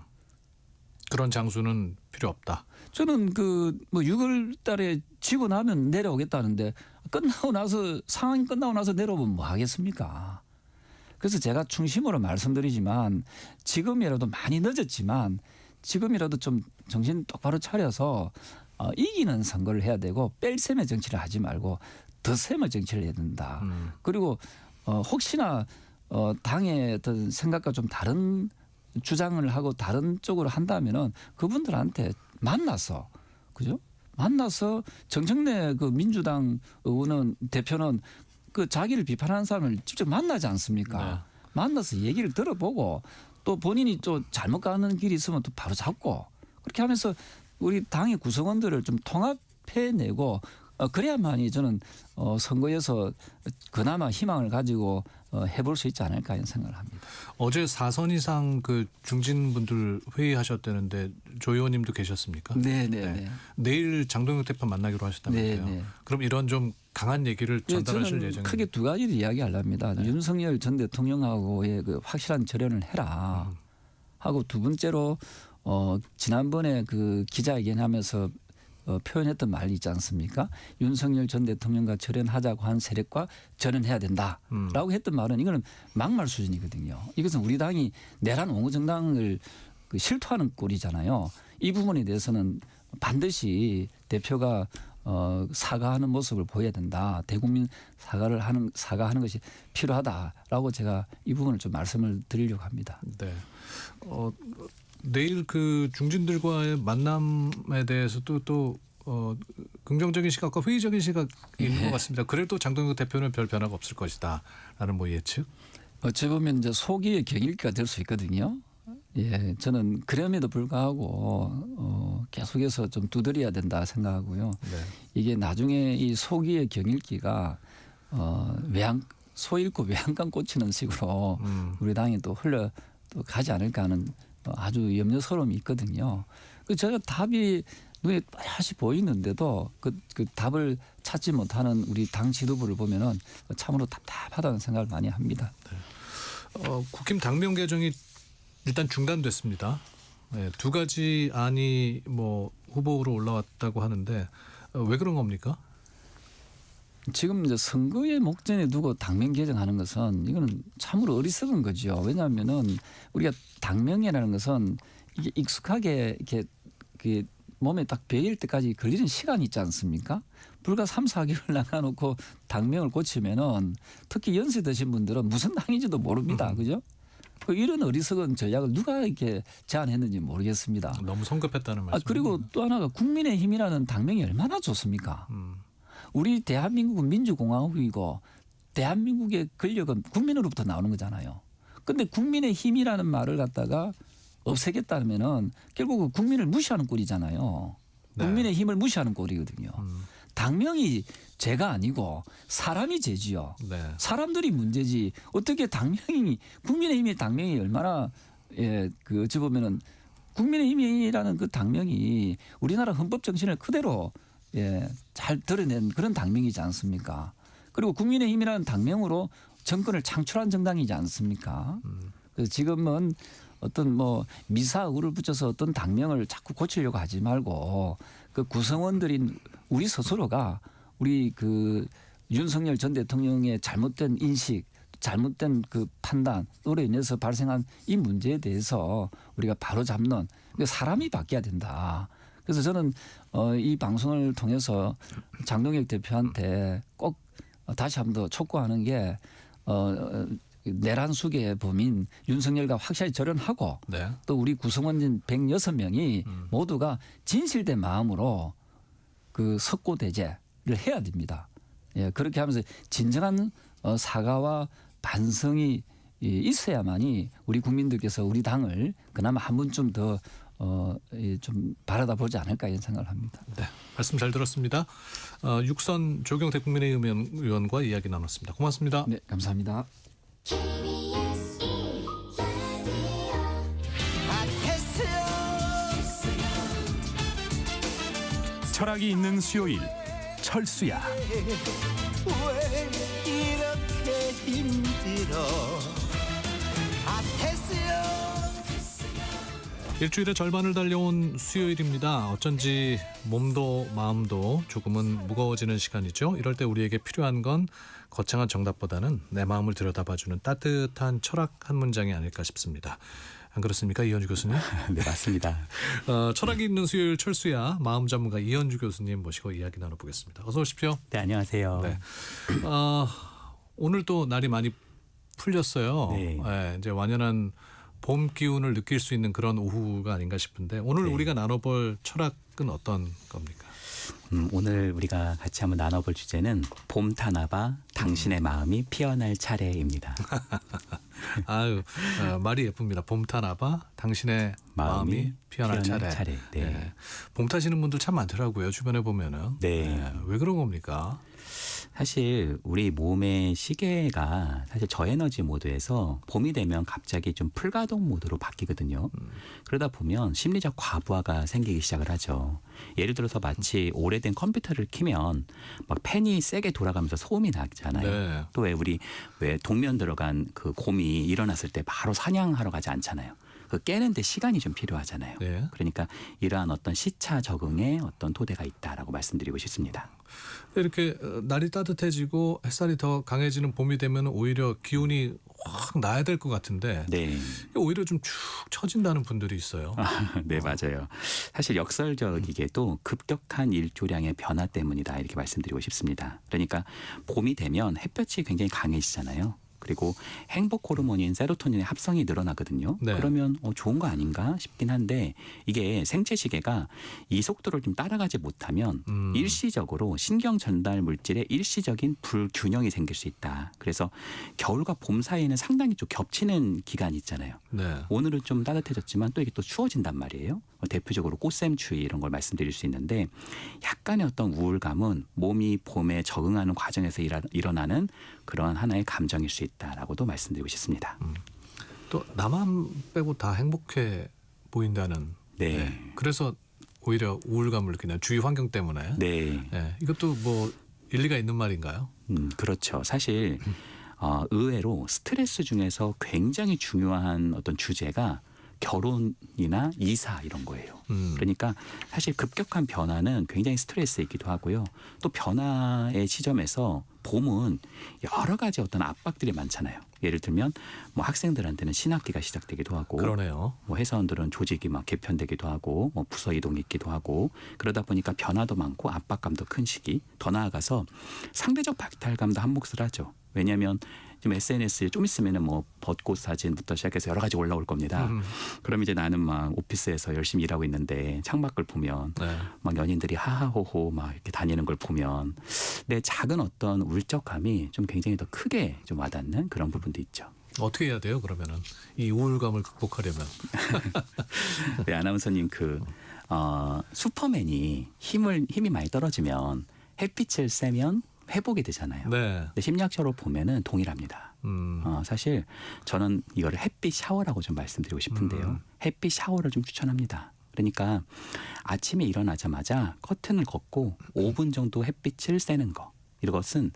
그런 장수는 필요 없다. 저는 그 뭐 6월 달에 지고 나면 내려오겠다는데 끝나고 나서 상황이 끝나고 나서 내려오면 뭐 하겠습니까? 그래서 제가 중심으로 말씀드리지만 지금이라도 많이 늦었지만 지금이라도 좀 정신 똑바로 차려서 이기는 선거를 해야 되고 뺄셈의 정치를 하지 말고 덧셈의 정치를 해야 된다. 그리고 혹시나 당의 어떤 생각과 좀 다른 주장을 하고 다른 쪽으로 한다면은 그분들한테 만나서 그죠? 만나서 정청래 그 민주당 의원은 대표는 그 자기를 비판하는 사람을 직접 만나지 않습니까? 만나서 얘기를 들어보고 또 본인이 또 잘못 가는 길이 있으면 또 바로 잡고 그렇게 하면서 우리 당의 구성원들을 좀 통합해내고 그래야만이 저는 선거에서 그나마 희망을 가지고 해볼 수 있지 않을까 이런 생각을 합니다. 어제 4선 이상 그 중진분들 회의하셨다는데 조 의원님도 계셨습니까? 네. 내일 장동혁 대표 만나기로 하셨다면서요. 그럼 이런 좀 강한 얘기를 전달하실 예정입니다. 크게 두 가지를 이야기하려합니다. 윤석열 전 대통령하고의 그 확실한 절연을 해라 하고 두 번째로 지난번에 그 기자회견하면서 표현했던 말이 있지 않습니까? 윤석열 전 대통령과 절연하자고 한 세력과 절연해야 된다라고 했던 말은 이거는 막말 수준이거든요. 이것은 우리 당이 내란 옹호 정당을 그 실토하는 꼴이잖아요. 이 부분에 대해서는 반드시 대표가 사과하는 모습을 보여야 된다. 대국민 사과하는 것이 필요하다라고 제가 이 부분을 좀 말씀을 드리려고 합니다. 네. 내일 그 중진들과의 만남에 대해서도 또 긍정적인 시각과 회의적인 시각이 있는 것 같습니다. 그래도 장동혁 대표는 별 변화가 없을 것이다라는 뭐 예측. 어찌 보면 이제 소기의 경일기가 될 수 있거든요. 예, 저는 그럼에도 불구하고 계속해서 좀 두드려야 된다 생각하고요. 네. 이게 나중에 이 소기의 경일기가 소 잃고 외양간 꽂히는 식으로 우리 당이 또 흘러 또 가지 않을까 하는 아주 염려스러움이 있거든요. 그 제가 답이 눈에 뚜렷이 보이는데도 그 답을 찾지 못하는 우리 당 지도부를 보면은 참으로 답답하다는 생각을 많이 합니다. 국힘 당명 개정이 일단 중단됐습니다. 네, 두 가지 안이 뭐 후보로 올라왔다고 하는데 왜 그런 겁니까? 지금 이제 선거의 목전에 두고 당명 개정하는 것은 이거는 참으로 어리석은 거죠. 왜냐하면은 우리가 당명이라는 것은 이게 익숙하게 이렇게 그 몸에 딱 배일 때까지 걸리는 시간이 있지 않습니까? 불과 3, 4개월 나가놓고 당명을 고치면은 특히 연세 드신 분들은 무슨 당인지도 모릅니다. 그죠? 이런 어리석은 전략을 누가 이렇게 제안했는지 모르겠습니다. 너무 성급했다는 말씀. 그리고 또 하나가 국민의힘이라는 당명이 얼마나 좋습니까? 우리 대한민국은 민주공화국이고 대한민국의 권력은 국민으로부터 나오는 거잖아요. 그런데 국민의힘이라는 말을 갖다가 없애겠다면은 결국 국민을 무시하는 꼴이잖아요. 네. 국민의힘을 무시하는 꼴이거든요. 당명이 죄가 아니고 사람이 죄지요. 네. 사람들이 문제지. 어떻게 당명이 국민의힘의 당명이 얼마나 그 어찌 보면은 국민의힘이라는 그 당명이 우리나라 헌법 정신을 그대로 잘 드러낸 그런 당명이지 않습니까? 그리고 국민의힘이라는 당명으로 정권을 창출한 정당이지 않습니까? 그래서 지금은 어떤 뭐 미사의를 붙여서 어떤 당명을 자꾸 고치려고 하지 말고 그 구성원들인 우리 스스로가 우리 그 윤석열 전 대통령의 잘못된 인식, 잘못된 그 판단으로 인해서 발생한 이 문제에 대해서 우리가 바로 잡는 사람이 바뀌어야 된다. 그래서 저는 이 방송을 통해서 장동혁 대표한테 꼭 다시 한 번 더 촉구하는 게 내란 수계의 범인 윤석열과 확실히 절연하고 네. 또 우리 구성원진 106명이 모두가 진실된 마음으로 그 석고대죄를 해야 됩니다. 예, 그렇게 하면서 진정한 사과와 반성이 있어야만이 우리 국민들께서 우리 당을 그나마 한 번쯤 더 좀 바라다 보지 않을까 이런 생각을 합니다. 네, 말씀 잘 들었습니다. 육선 조경태 국민의힘 의원과 이야기 나눴습니다. 고맙습니다. 네, 감사합니다. 철학이 있는 수요일 철수야. 왜 이렇게 힘들어? 일주일의 절반을 달려온 수요일입니다. 어쩐지 몸도 마음도 조금은 무거워지는 시간이죠. 이럴 때 우리에게 필요한 건 거창한 정답보다는 내 마음을 들여다봐주는 따뜻한 철학 한 문장이 아닐까 싶습니다. 안 그렇습니까, 이현주 교수님? 네, 맞습니다. 철학이 있는 수요일 철수야 마음 전문가 이현주 교수님 모시고 이야기 나눠보겠습니다. 어서 오십시오. 네, 안녕하세요. 네. 오늘 또 날이 많이 풀렸어요. 네. 네, 이제 완연한 봄 기운을 느낄 수 있는 그런 오후가 아닌가 싶은데 오늘 네. 우리가 나눠볼 철학은 어떤 겁니까? 오늘 우리가 같이 한번 나눠볼 주제는 봄 타나봐 당신의 마음이 피어날 차례입니다. 아유, 말이 예쁩니다. 봄 타나봐 당신의 마음이 피어날 차례. 네. 네. 봄 타시는 분들 참 많더라고요. 주변에 보면은. 네. 네. 왜 그런 겁니까? 사실 우리 몸의 시계가 사실 저에너지 모드에서 봄이 되면 갑자기 좀 풀가동 모드로 바뀌거든요. 그러다 보면 심리적 과부하가 생기기 시작을 하죠. 예를 들어서 마치 오래된 컴퓨터를 켜면 막 팬이 세게 돌아가면서 소음이 나잖아요. 네. 또 왜 동면 들어간 그 곰이 일어났을 때 바로 사냥하러 가지 않잖아요. 그 깨는데 시간이 좀 필요하잖아요. 네. 그러니까 이러한 어떤 시차 적응에 어떤 토대가 있다라고 말씀드리고 싶습니다. 이렇게 날이 따뜻해지고 햇살이 더 강해지는 봄이 되면 오히려 기운이 확 나야 될 것 같은데 네. 오히려 좀 축 처진다는 분들이 있어요. 네, 맞아요. 사실 역설적이게도 급격한 일조량의 변화 때문이다 이렇게 말씀드리고 싶습니다. 그러니까 봄이 되면 햇볕이 굉장히 강해지잖아요. 그리고 행복 호르몬인 세로토닌의 합성이 늘어나거든요. 네. 그러면 좋은 거 아닌가 싶긴 한데 이게 생체 시계가 이 속도를 좀 따라가지 못하면 일시적으로 신경 전달 물질의 일시적인 불균형이 생길 수 있다. 그래서 겨울과 봄 사이에는 상당히 좀 겹치는 기간이 있잖아요. 네. 오늘은 좀 따뜻해졌지만 또 이게 또 추워진단 말이에요. 대표적으로 꽃샘추위 이런 걸 말씀드릴 수 있는데 약간의 어떤 우울감은 몸이 봄에 적응하는 과정에서 일어나는 그러한 하나의 감정일 수 있다라고도 말씀드리고 싶습니다. 또 나만 빼고 다 행복해 보인다는. 네. 그래서 오히려 우울감을 느끼나요? 주위 환경 때문에. 네. 네. 이것도 뭐 일리가 있는 말인가요? 그렇죠. 사실 의외로 스트레스 중에서 굉장히 중요한 어떤 주제가 결혼이나 이사 이런 거예요. 그러니까 사실 급격한 변화는 굉장히 스트레스이기도 하고요. 또 변화의 시점에서 봄은 여러 가지 어떤 압박들이 많잖아요. 예를 들면 뭐 학생들한테는 신학기가 시작되기도 하고, 그러네요. 뭐 회사원들은 조직이 막 개편되기도 하고, 뭐 부서 이동이 있기도 하고, 그러다 보니까 변화도 많고 압박감도 큰 시기. 더 나아가서 상대적 박탈감도 한 몫을 하죠. 왜냐하면 지금 SNS에 좀 있으면은 뭐 벚꽃 사진부터 시작해서 여러 가지 올라올 겁니다. 그럼 이제 나는 막 오피스에서 열심히 일하고 있는데 창밖을 보면 막 연인들이 하하호호 막 이렇게 다니는 걸 보면 내 작은 어떤 울적함이 좀 굉장히 더 크게 좀 와닿는 그런 부분도 있죠. 어떻게 해야 돼요? 그러면은 이 우울감을 극복하려면. 네, 아나운서님 슈퍼맨이 힘이 많이 떨어지면 햇빛을 쐬면 회복이 되잖아요. 네. 근데 심리학적으로 보면은 동일합니다. 사실 저는 이거를 햇빛 샤워라고 좀 말씀드리고 싶은데요. 햇빛 샤워를 좀 추천합니다. 그러니까 아침에 일어나자마자 커튼을 걷고 5분 정도 햇빛을 쐬는 거. 이것은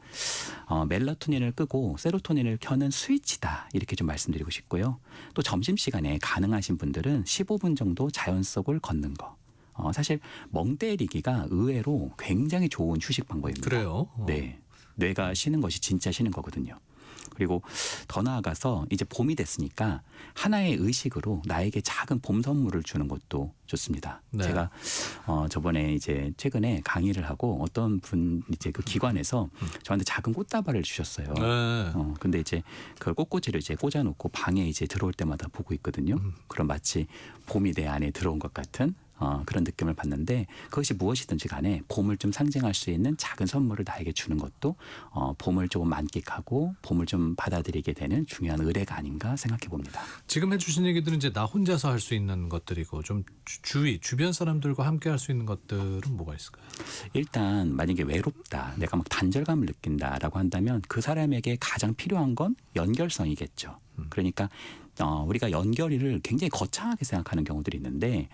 멜라토닌을 끄고 세로토닌을 켜는 스위치다. 이렇게 좀 말씀드리고 싶고요. 또 점심시간에 가능하신 분들은 15분 정도 자연 속을 걷는 거. 사실 멍 때리기가 의외로 굉장히 좋은 휴식 방법입니다. 그래요? 네, 뇌가 쉬는 것이 진짜 쉬는 거거든요. 그리고 더 나아가서 이제 봄이 됐으니까 하나의 의식으로 나에게 작은 봄 선물을 주는 것도 좋습니다. 네. 제가 저번에 이제 최근에 강의를 하고 어떤 분 이제 그 기관에서 저한테 작은 꽃다발을 주셨어요. 네. 근데 이제 그 꽃꽂이를 이제 꽂아놓고 방에 이제 들어올 때마다 보고 있거든요. 그럼 마치 봄이 내 안에 들어온 것 같은 그런 느낌을 받는데 그것이 무엇이든지 간에 봄을 좀 상징할 수 있는 작은 선물을 나에게 주는 것도 봄을 조금 만끽하고 봄을 좀 받아들이게 되는 중요한 의례가 아닌가 생각해 봅니다. 지금 해주신 얘기들은 이제 나 혼자서 할 수 있는 것들이고 좀 주변 사람들과 함께 할 수 있는 것들은 뭐가 있을까요? 일단 만약에 외롭다, 내가 막 단절감을 느낀다라고 한다면 그 사람에게 가장 필요한 건 연결성이겠죠. 그러니까 우리가 연결을 굉장히 거창하게 생각하는 경우들이 있는데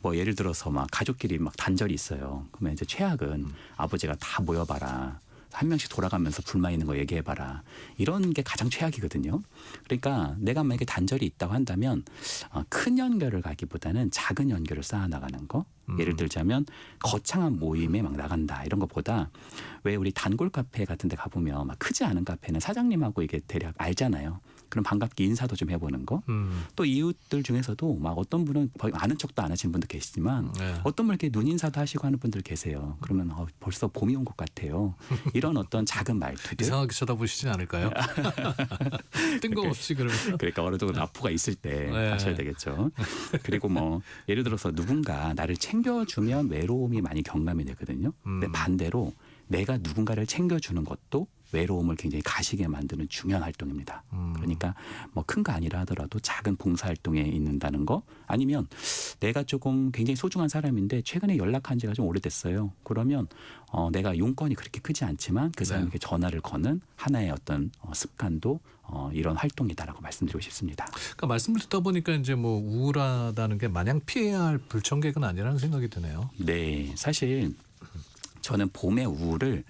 뭐 예를 들어서 막 가족끼리 막 단절이 있어요. 그러면 이제 최악은 아버지가 다 모여봐라. 한 명씩 돌아가면서 불만 있는 거 얘기해봐라. 이런 게 가장 최악이거든요. 그러니까 내가 만약에 단절이 있다고 한다면 큰 연결을 가기보다는 작은 연결을 쌓아나가는 거. 예를 들자면 거창한 모임에 막 나간다 이런 것보다 왜 우리 단골 카페 같은 데 가보면 막 크지 않은 카페는 사장님하고 이게 대략 알잖아요. 그럼 반갑게 인사도 좀 해보는 거. 또 이웃들 중에서도 막 어떤 분은 아는 척도 안 하신 분도 계시지만 어떤 분 이렇게 눈인사도 하시고 하는 분들 계세요. 그러면 벌써 봄이 온 것 같아요. 이런 어떤 작은 말투들. 이상하게 쳐다보시진 않을까요? 뜬금없이 그러면. 그러니까 어느 정도 라포가 있을 때 하셔야 되겠죠. 그리고 뭐 예를 들어서 누군가 나를 챙겨주면 외로움이 많이 경감이 되거든요. 근데 반대로 내가 누군가를 챙겨주는 것도 외로움을 굉장히 가시게 만드는 중요한 활동입니다. 그러니까 뭐 큰 거 아니라 하더라도 작은 봉사활동에 있는다는 거 아니면 내가 조금 굉장히 소중한 사람인데 최근에 연락한 지가 좀 오래됐어요. 그러면 내가 용건이 그렇게 크지 않지만 그 사람에게 전화를 거는 하나의 어떤 습관도 이런 활동이다라고 말씀드리고 싶습니다. 그러니까 말씀을 듣다 보니까 이제 뭐 우울하다는 게 마냥 피해야 할 불청객은 아니라는 생각이 드네요. 네, 사실 저는 봄의 우울을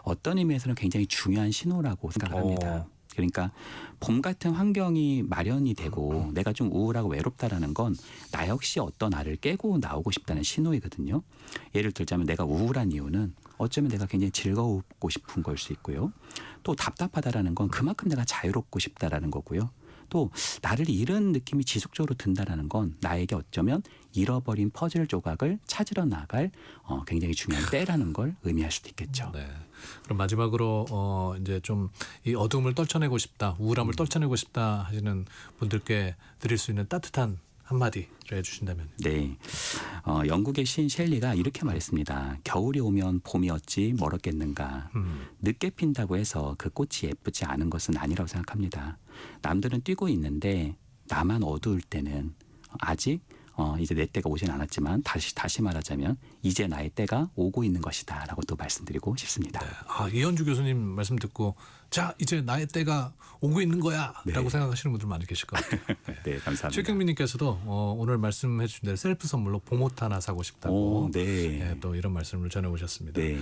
어떤 의미에서는 굉장히 중요한 신호라고 생각합니다. 그러니까 봄 같은 환경이 마련이 되고 내가 좀 우울하고 외롭다라는 건 나 역시 어떤 나를 깨고 나오고 싶다는 신호이거든요. 예를 들자면 내가 우울한 이유는 어쩌면 내가 굉장히 즐거우고 싶은 걸 수 있고요. 또 답답하다라는 건 그만큼 내가 자유롭고 싶다라는 거고요. 또 나를 잃은 느낌이 지속적으로 든다라는 건 나에게 어쩌면 잃어버린 퍼즐 조각을 찾으러 나갈 굉장히 중요한 때라는 걸 의미할 수도 있겠죠. 네. 그럼 마지막으로 이제 좀 이 어둠을 떨쳐내고 싶다, 우울함을 떨쳐내고 싶다 하시는 분들께 드릴 수 있는 따뜻한 한마디를 해주신다면. 네, 영국의 시인 셸리가 이렇게 말했습니다. 겨울이 오면 봄이 어찌 멀었겠는가. 늦게 핀다고 해서 그 꽃이 예쁘지 않은 것은 아니라고 생각합니다. 남들은 뛰고 있는데 나만 어두울 때는 아직 이제 내 때가 오진 않았지만 다시 말하자면 이제 나의 때가 오고 있는 것이다라고 또 말씀드리고 싶습니다. 네. 이현주 교수님 말씀 듣고 자 이제 나의 때가 오고 있는 거야라고 네. 생각하시는 분들 많이 계실 것 같아요. 네, 감사합니다. 최경민님께서도 오늘 말씀해 주신 대로 셀프 선물로 봄옷 하나 사고 싶다고 네. 또 이런 말씀을 전해오셨습니다. 네.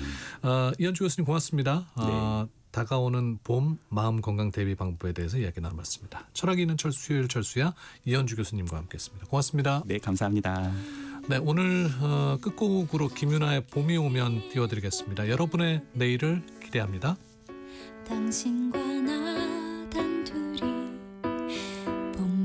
이현주 교수님 고맙습니다. 네. 다가오는 봄 마음 건강 대비 방법에 대해서 이야기 나눠봤습니다. 철학이 있는 수요일 철수야 이현주 교수님과 함께했습니다. 고맙습니다. 네, 감사합니다. 네, 오늘 끝곡으로 김윤아의 봄이 오면 띄워드리겠습니다. 여러분의 내일을 기대합니다. 당신과 나